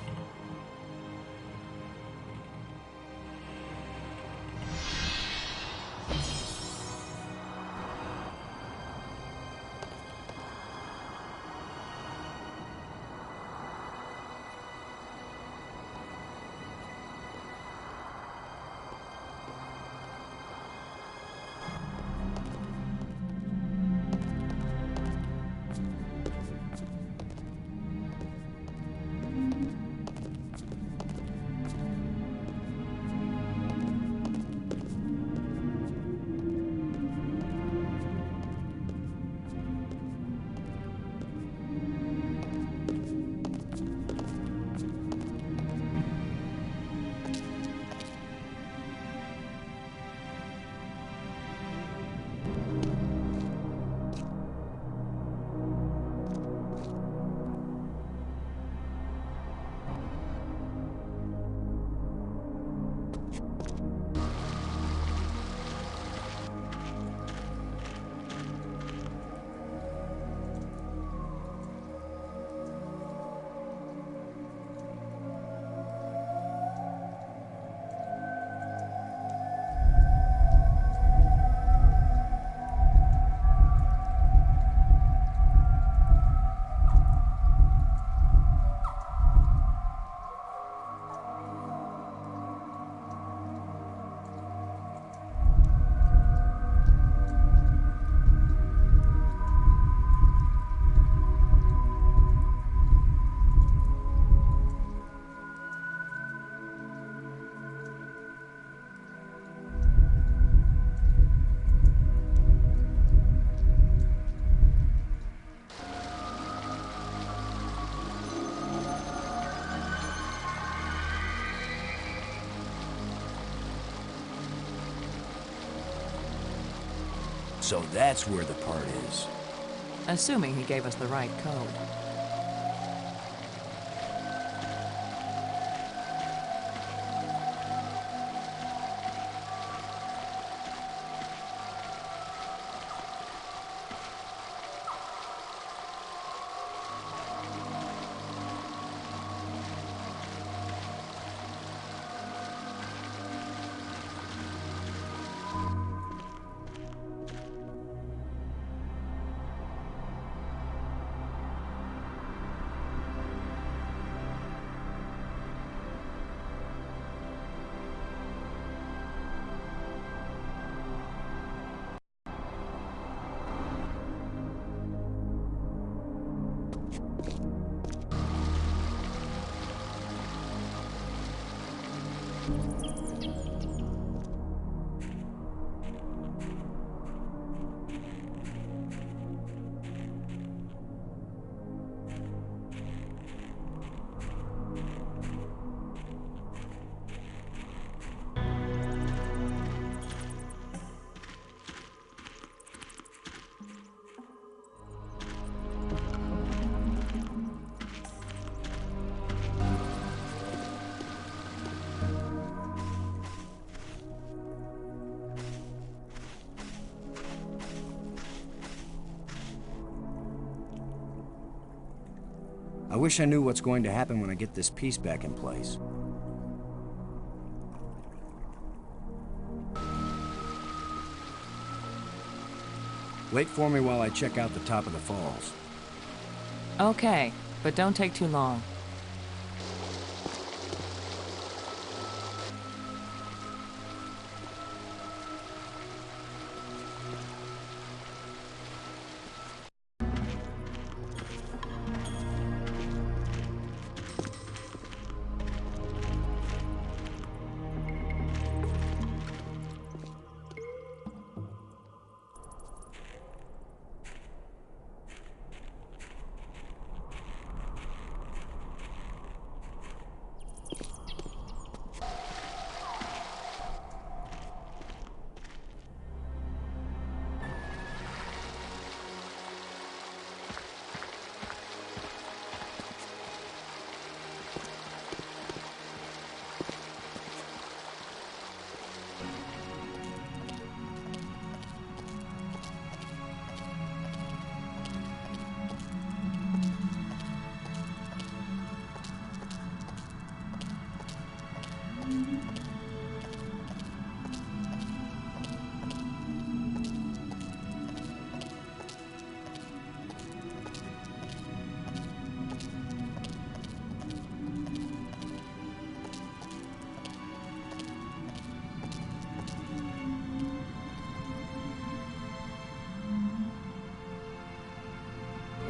So that's where the part is. Assuming he gave us the right code. I wish I knew what's going to happen when I get this piece back in place. Wait for me while I check out the top of the falls. Okay, but don't take too long.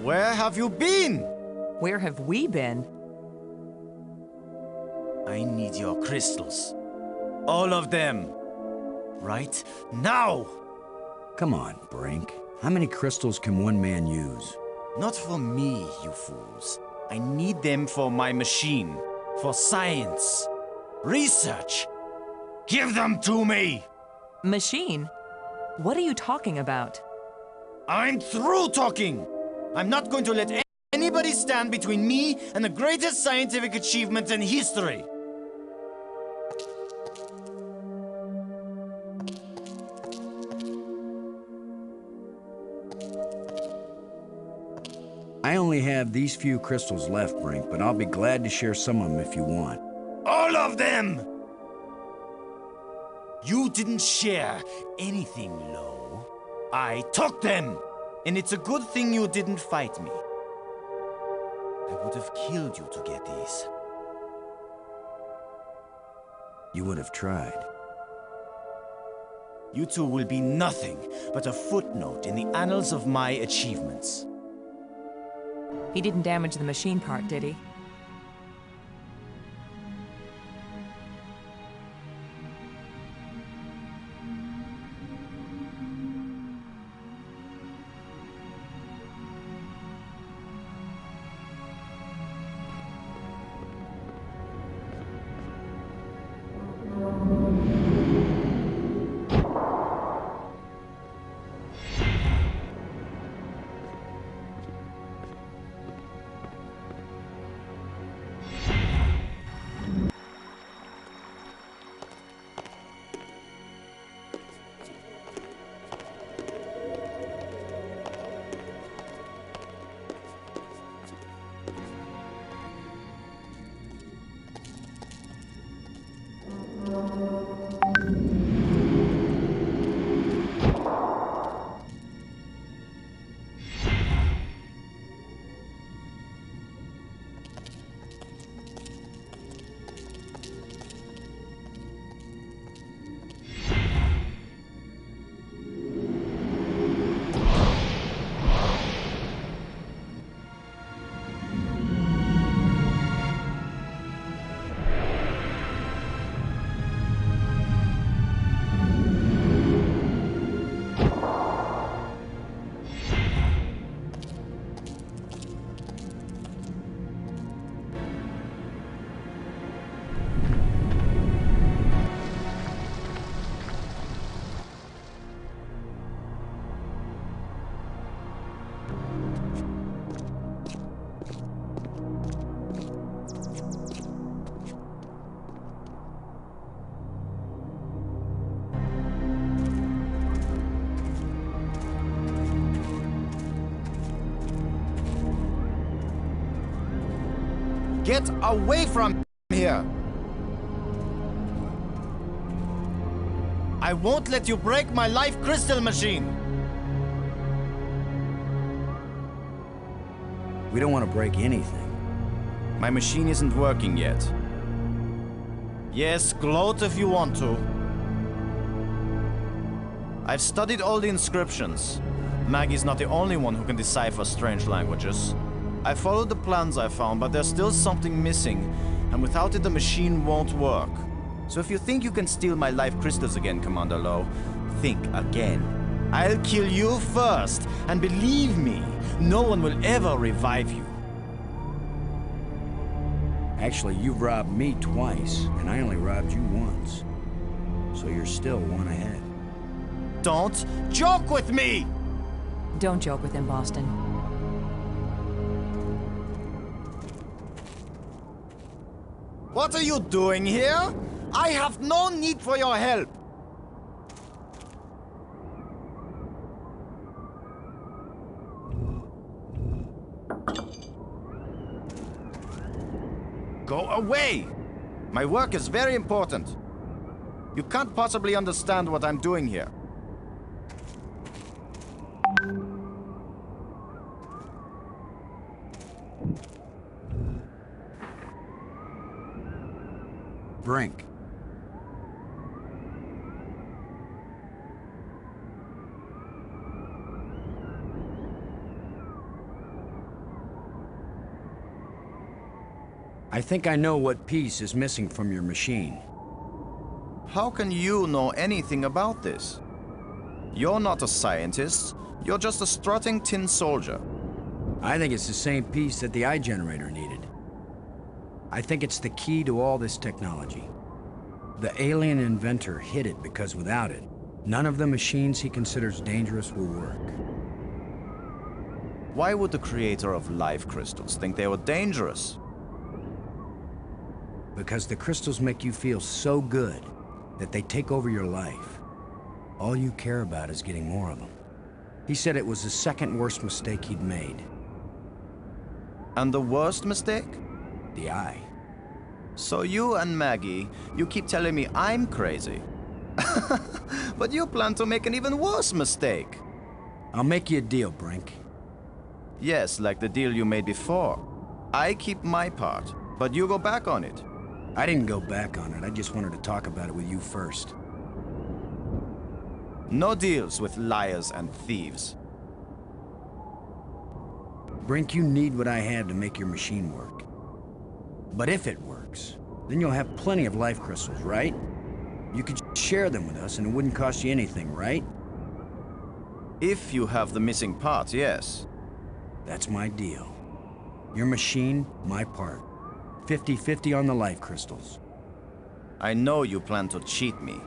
Where have you been? Where have we been? I need your crystals. All of them. Right now! Come on, Brink. How many crystals can one man use? Not for me, you fools. I need them for my machine. For science. Research. Give them to me! Machine? What are you talking about? I'm through talking! I'm not going to let anybody stand between me and the greatest scientific achievement in history! I only have these few crystals left, Brink, but I'll be glad to share some of them if you want. All of them! You didn't share anything, Lo. I took them! And it's a good thing you didn't fight me. I would have killed you to get these. You would have tried. You two will be nothing but a footnote in the annals of my achievements. He didn't damage the machine part, did he? Get away from here! I won't let you break my life crystal machine! We don't want to break anything. My machine isn't working yet. Yes, gloat if you want to. I've studied all the inscriptions. Maggie's not the only one who can decipher strange languages. I followed the plans I found, but there's still something missing, and without it the machine won't work. So if you think you can steal my life crystals again, Commander Lowe, think again. I'll kill you first, and believe me, no one will ever revive you. Actually, you've robbed me twice, and I only robbed you once. So you're still one ahead. Don't joke with me! Don't joke with him, Boston. What are you doing here? I have no need for your help. Go away! My work is very important. You can't possibly understand what I'm doing here. Brink. I think I know what piece is missing from your machine. How can you know anything about this? You're not a scientist. You're just a strutting tin soldier. I think it's the same piece that the eye generator needed. I think it's the key to all this technology. The alien inventor hid it because without it, none of the machines he considers dangerous will work. Why would the creator of life crystals think they were dangerous? Because the crystals make you feel so good that they take over your life. All you care about is getting more of them. He said it was the second worst mistake he'd made. And the worst mistake? The eye. So you and Maggie, you keep telling me I'm crazy. But you plan to make an even worse mistake. I'll make you a deal, Brink. Yes, like the deal you made before. I keep my part, but you go back on it. I didn't go back on it. I just wanted to talk about it with you first. No deals with liars and thieves. Brink, you need what I had to make your machine work. But if it works, then you'll have plenty of life crystals, right? You could share them with us and it wouldn't cost you anything, right? If you have the missing part, yes. That's my deal. Your machine, my part. 50-50 on the life crystals. I know you plan to cheat me.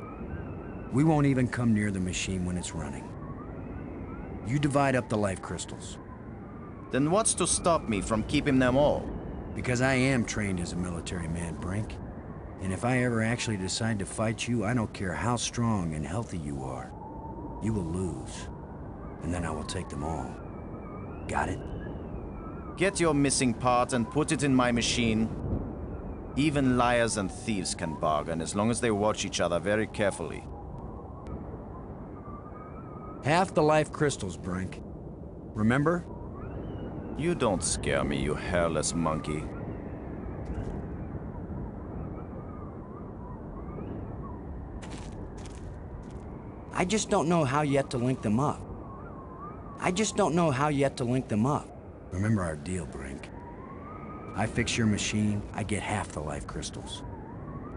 We won't even come near the machine when it's running. You divide up the life crystals. Then what's to stop me from keeping them all? Because I am trained as a military man, Brink. And if I ever actually decide to fight you, I don't care how strong and healthy you are. You will lose. And then I will take them all. Got it? Get your missing part and put it in my machine. Even liars and thieves can bargain as long as they watch each other very carefully. Half the life crystals, Brink. Remember? You don't scare me, you hairless monkey. I just don't know how yet to link them up. Remember our deal, Brink. I fix your machine, I get half the life crystals.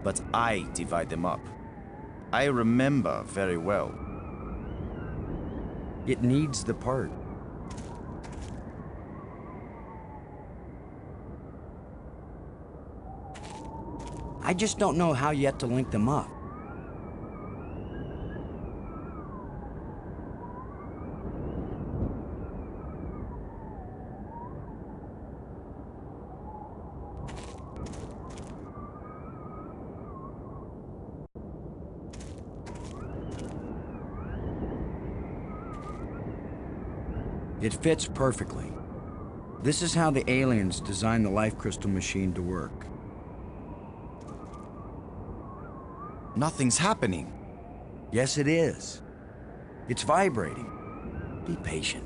But I divide them up. I remember very well. It needs the part. I just don't know how yet to link them up. It fits perfectly. This is how the aliens designed the life crystal machine to work. Nothing's happening. Yes, it is. It's vibrating. Be patient.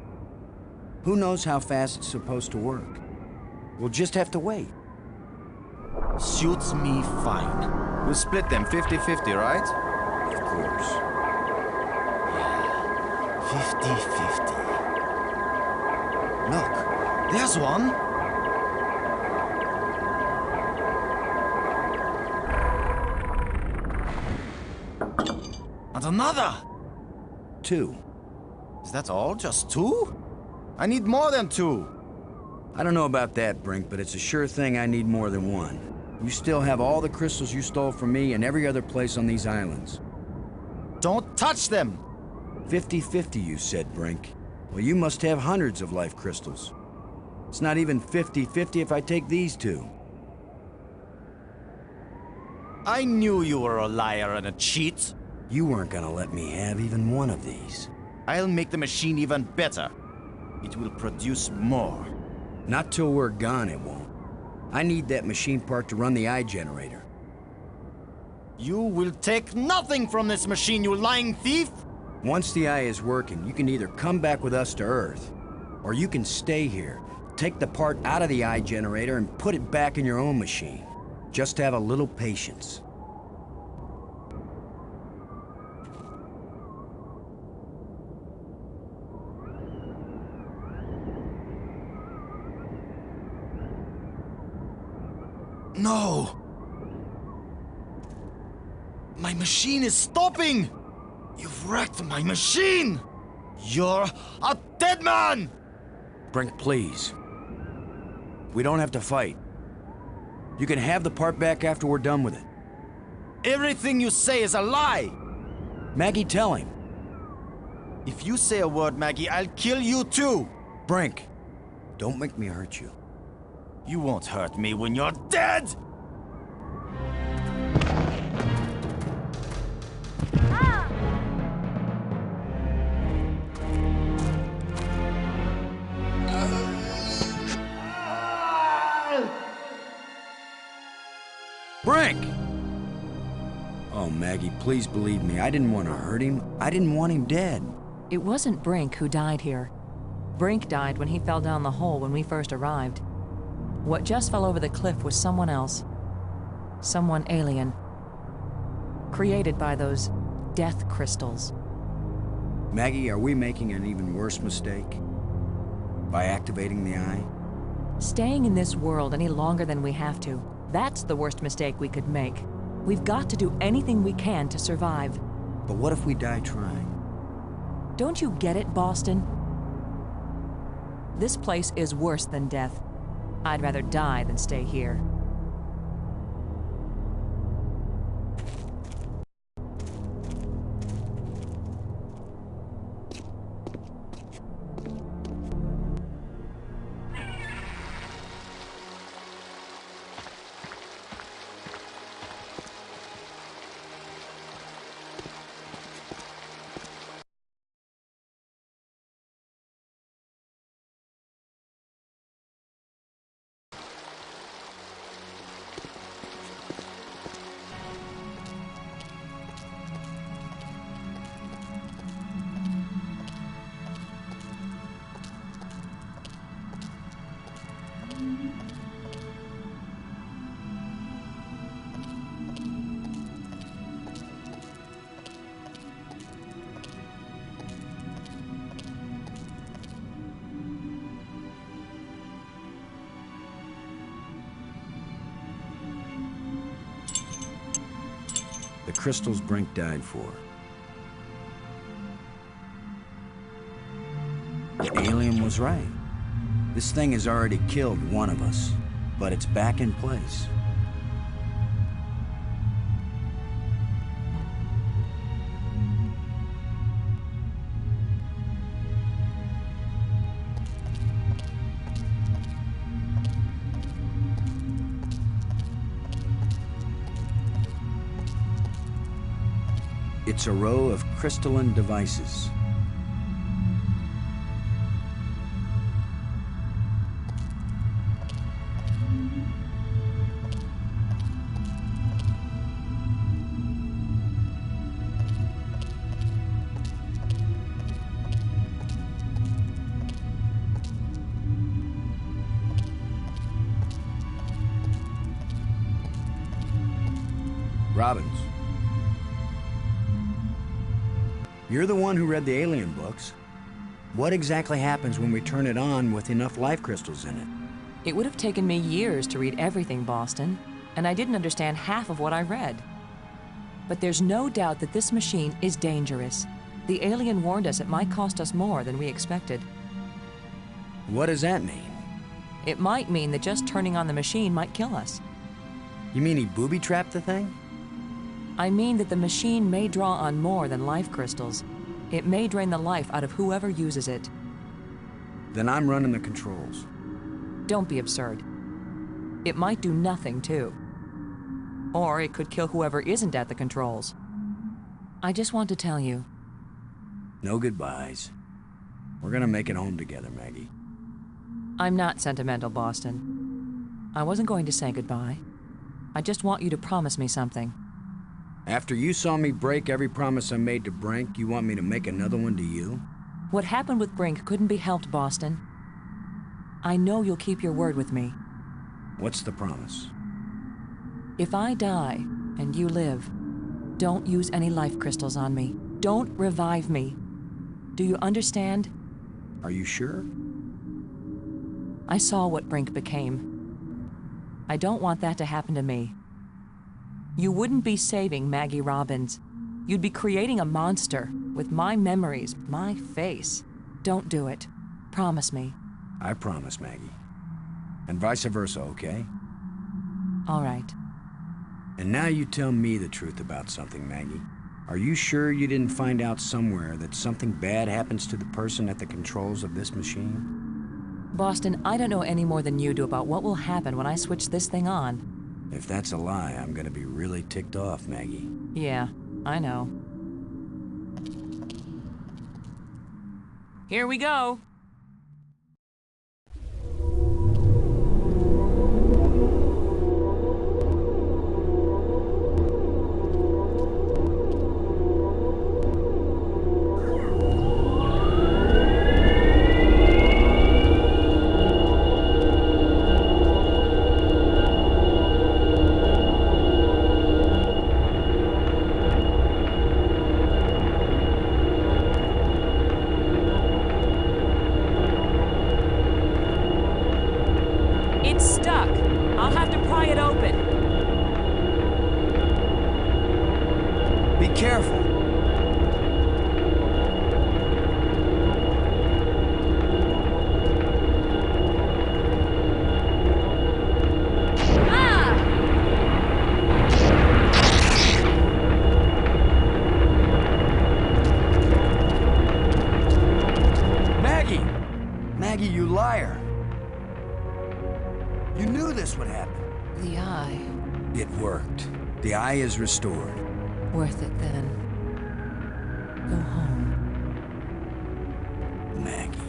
Who knows how fast it's supposed to work? We'll just have to wait. Suits me fine. We'll split them 50-50, right? Of course. Yeah, 50-50. Look, there's one. And another. 2. Is that all? Just 2? I need more than 2. I don't know about that, Brink, but it's a sure thing I need more than 1. You still have all the crystals you stole from me and every other place on these islands. Don't touch them! 50-50, you said, Brink. Well, you must have hundreds of life crystals. It's not even 50-50 if I take these 2. I knew you were a liar and a cheat. You weren't gonna let me have even one of these. I'll make the machine even better. It will produce more. Not till we're gone, it won't. I need that machine part to run the eye generator. You will take nothing from this machine, you lying thief! Once the eye is working, you can either come back with us to Earth, or you can stay here, take the part out of the eye generator and put it back in your own machine. Just have a little patience. No! My machine is stopping! You've wrecked my machine! You're a dead man! Brink, please. We don't have to fight. You can have the part back after we're done with it. Everything you say is a lie! Maggie, tell him. If you say a word, Maggie, I'll kill you too! Brink, don't make me hurt you. You won't hurt me when you're dead! Brink! Oh, Maggie, please believe me. I didn't want to hurt him. I didn't want him dead. It wasn't Brink who died here. Brink died when he fell down the hole when we first arrived. What just fell over the cliff was someone else. Someone alien. Created by those death crystals. Maggie, are we making an even worse mistake? By activating the eye? Staying in this world any longer than we have to. That's the worst mistake we could make. We've got to do anything we can to survive. But what if we die trying? Don't you get it, Boston? This place is worse than death. I'd rather die than stay here. The crystals Brink died for. The alien was right. This thing has already killed one of us, but it's back in place. It's a row of crystalline devices. Robbins. You're the one who read the alien books. What exactly happens when we turn it on with enough life crystals in it? It would have taken me years to read everything, Boston, and I didn't understand half of what I read. But there's no doubt that this machine is dangerous. The alien warned us it might cost us more than we expected. What does that mean? It might mean that just turning on the machine might kill us. You mean he booby-trapped the thing? I mean that the machine may draw on more than life crystals. It may drain the life out of whoever uses it. Then I'm running the controls. Don't be absurd. It might do nothing, too. Or it could kill whoever isn't at the controls. I just want to tell you. No goodbyes. We're gonna make it home together, Maggie. I'm not sentimental, Boston. I wasn't going to say goodbye. I just want you to promise me something. After you saw me break every promise I made to Brink, you want me to make another one to you? What happened with Brink couldn't be helped, Boston. I know you'll keep your word with me. What's the promise? If I die and you live, don't use any life crystals on me. Don't revive me. Do you understand? Are you sure? I saw what Brink became. I don't want that to happen to me. You wouldn't be saving Maggie Robbins. You'd be creating a monster with my memories, my face. Don't do it. Promise me. I promise, Maggie. And vice versa, okay? All right. And now you tell me the truth about something, Maggie. Are you sure you didn't find out somewhere that something bad happens to the person at the controls of this machine? Boston, I don't know any more than you do about what will happen when I switch this thing on. If that's a lie, I'm gonna be really ticked off, Maggie. Yeah, I know. Here we go. It's stuck. I'll have to pry it open. Be careful. Ah! Maggie! Maggie, you liar! You knew this would happen. The eye. It worked. The eye is restored. Worth it then. Go home. Maggie.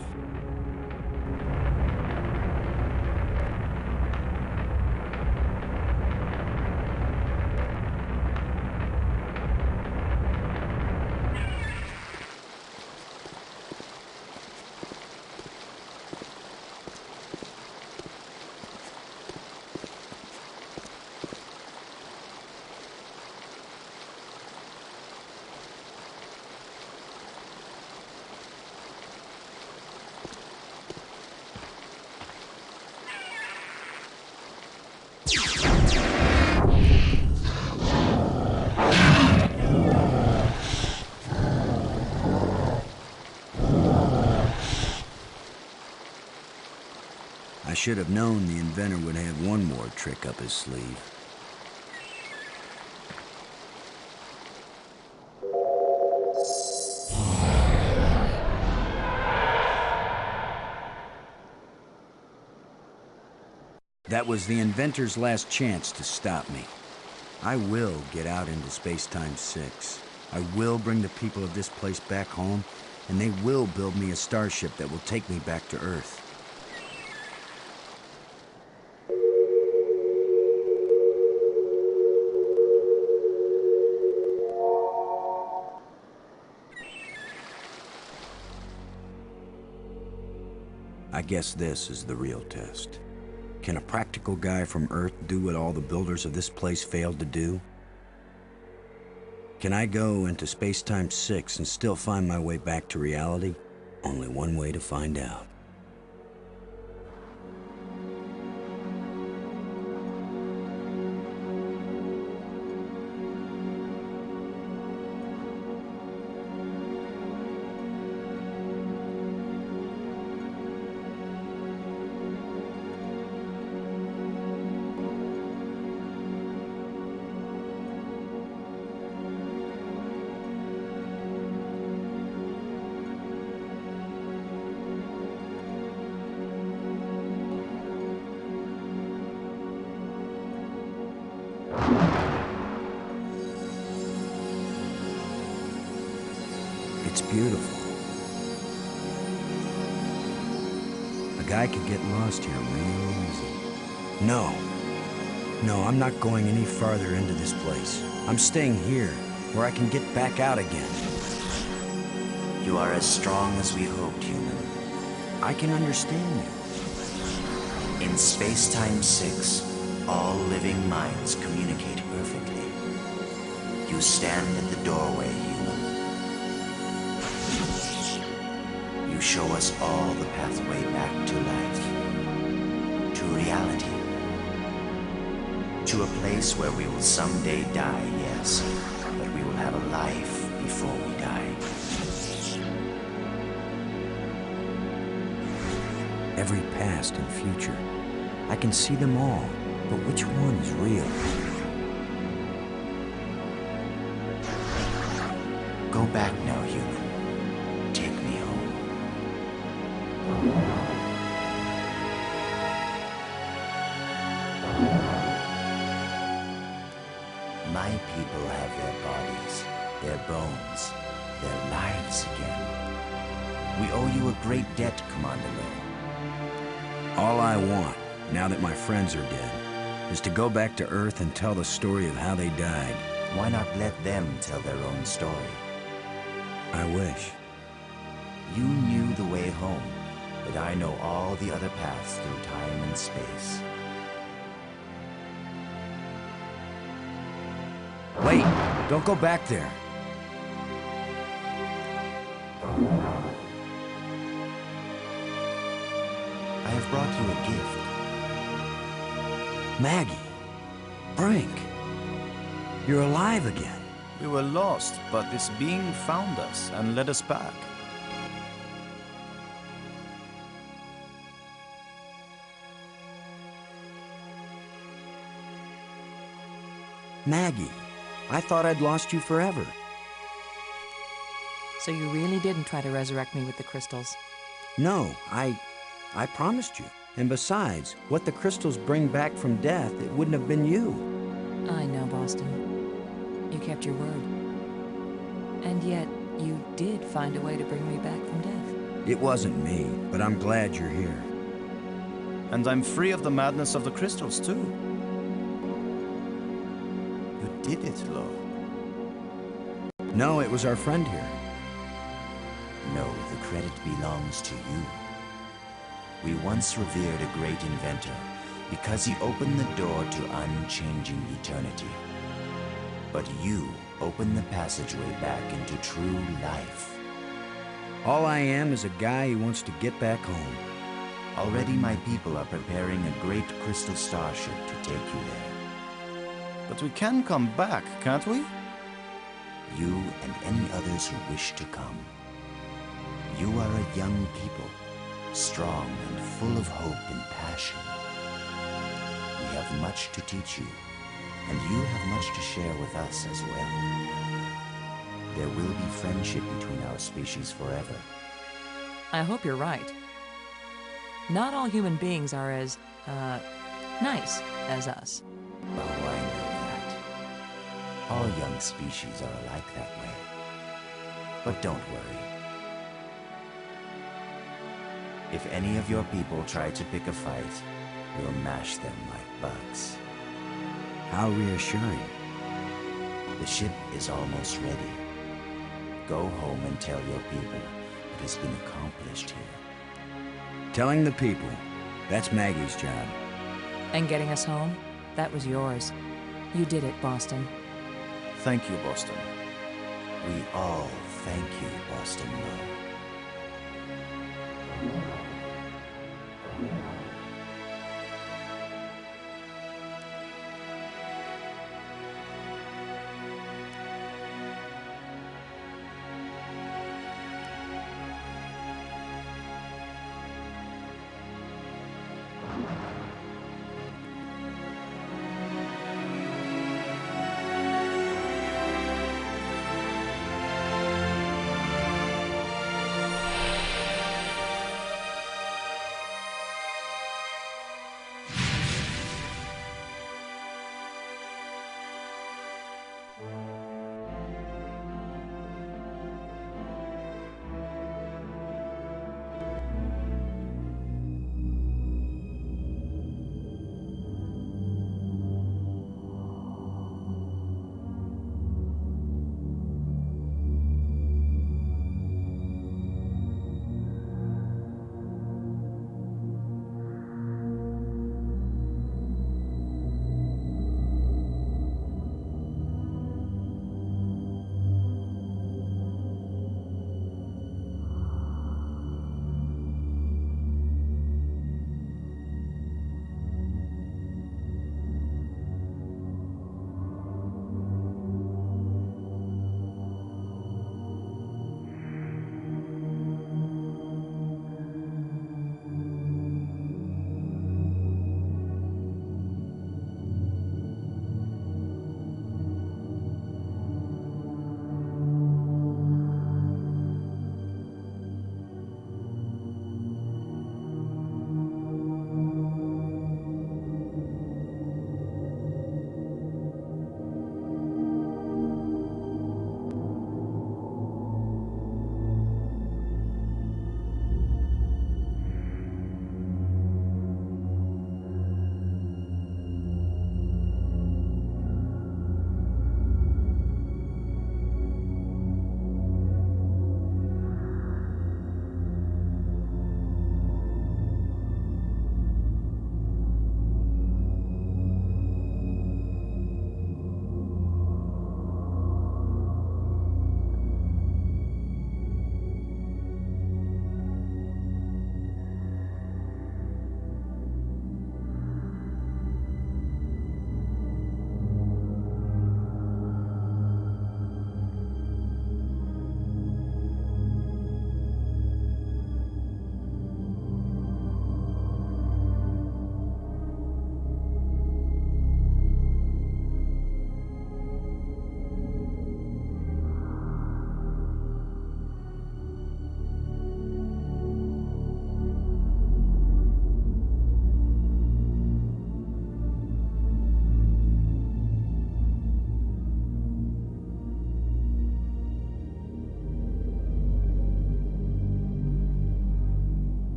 I should have known the inventor would have one more trick up his sleeve. That was the inventor's last chance to stop me. I will get out into Space-Time 6. I will bring the people of this place back home, and they will build me a starship that will take me back to Earth. I guess this is the real test. Can a practical guy from Earth do what all the builders of this place failed to do? Can I go into Space-Time 6 and still find my way back to reality? Only one way to find out. It's beautiful. A guy could get lost here real easy. No, I'm not going any farther into this place. I'm staying here, where I can get back out again. You are as strong as we hoped, human. I can understand you. In Space-Time 6, all living minds communicate perfectly. You stand at the doorway, human. You show us all the pathway back to life, to reality, to a place where we will someday die, yes, but we will have a life before we die. Every past and future. I can see them all, but which one is real? Go back now, human. Take me home. My people have their bodies, their bones, their lives again. We owe you a great debt, Commander Lowe. All I want, now that my friends are dead, is to go back to Earth and tell the story of how they died. Why not let them tell their own story? I wish. You knew the way home, but I know all the other paths through time and space. Wait! Don't go back there! I have brought you a gift. Maggie! Brink! You're alive again! We were lost, but this being found us and led us back. Maggie! I thought I'd lost you forever. So you really didn't try to resurrect me with the crystals? No, I promised you. And besides, what the crystals bring back from death, it wouldn't have been you. I know, Boston. You kept your word. And yet, you did find a way to bring me back from death. It wasn't me, but I'm glad you're here. And I'm free of the madness of the crystals, too. You did it, Lowe. No, it was our friend here. No, the credit belongs to you. We once revered a great inventor because he opened the door to unchanging eternity. But you opened the passageway back into true life. All I am is a guy who wants to get back home. Already my people are preparing a great crystal starship to take you there. But we can come back, can't we? You and any others who wish to come. You are a young people, strong and full of hope and passion. We have much to teach you, and you have much to share with us as well. There will be friendship between our species forever. I hope you're right. Not all human beings are as, nice as us. Oh, I know that. All young species are alike that way. But don't worry. If any of your people try to pick a fight, we'll mash them like bugs. How reassuring. The ship is almost ready. Go home and tell your people what has been accomplished here. Telling the people, that's Maggie's job. And getting us home, that was yours. You did it, Boston. Thank you, Boston. We all thank you, Boston Low.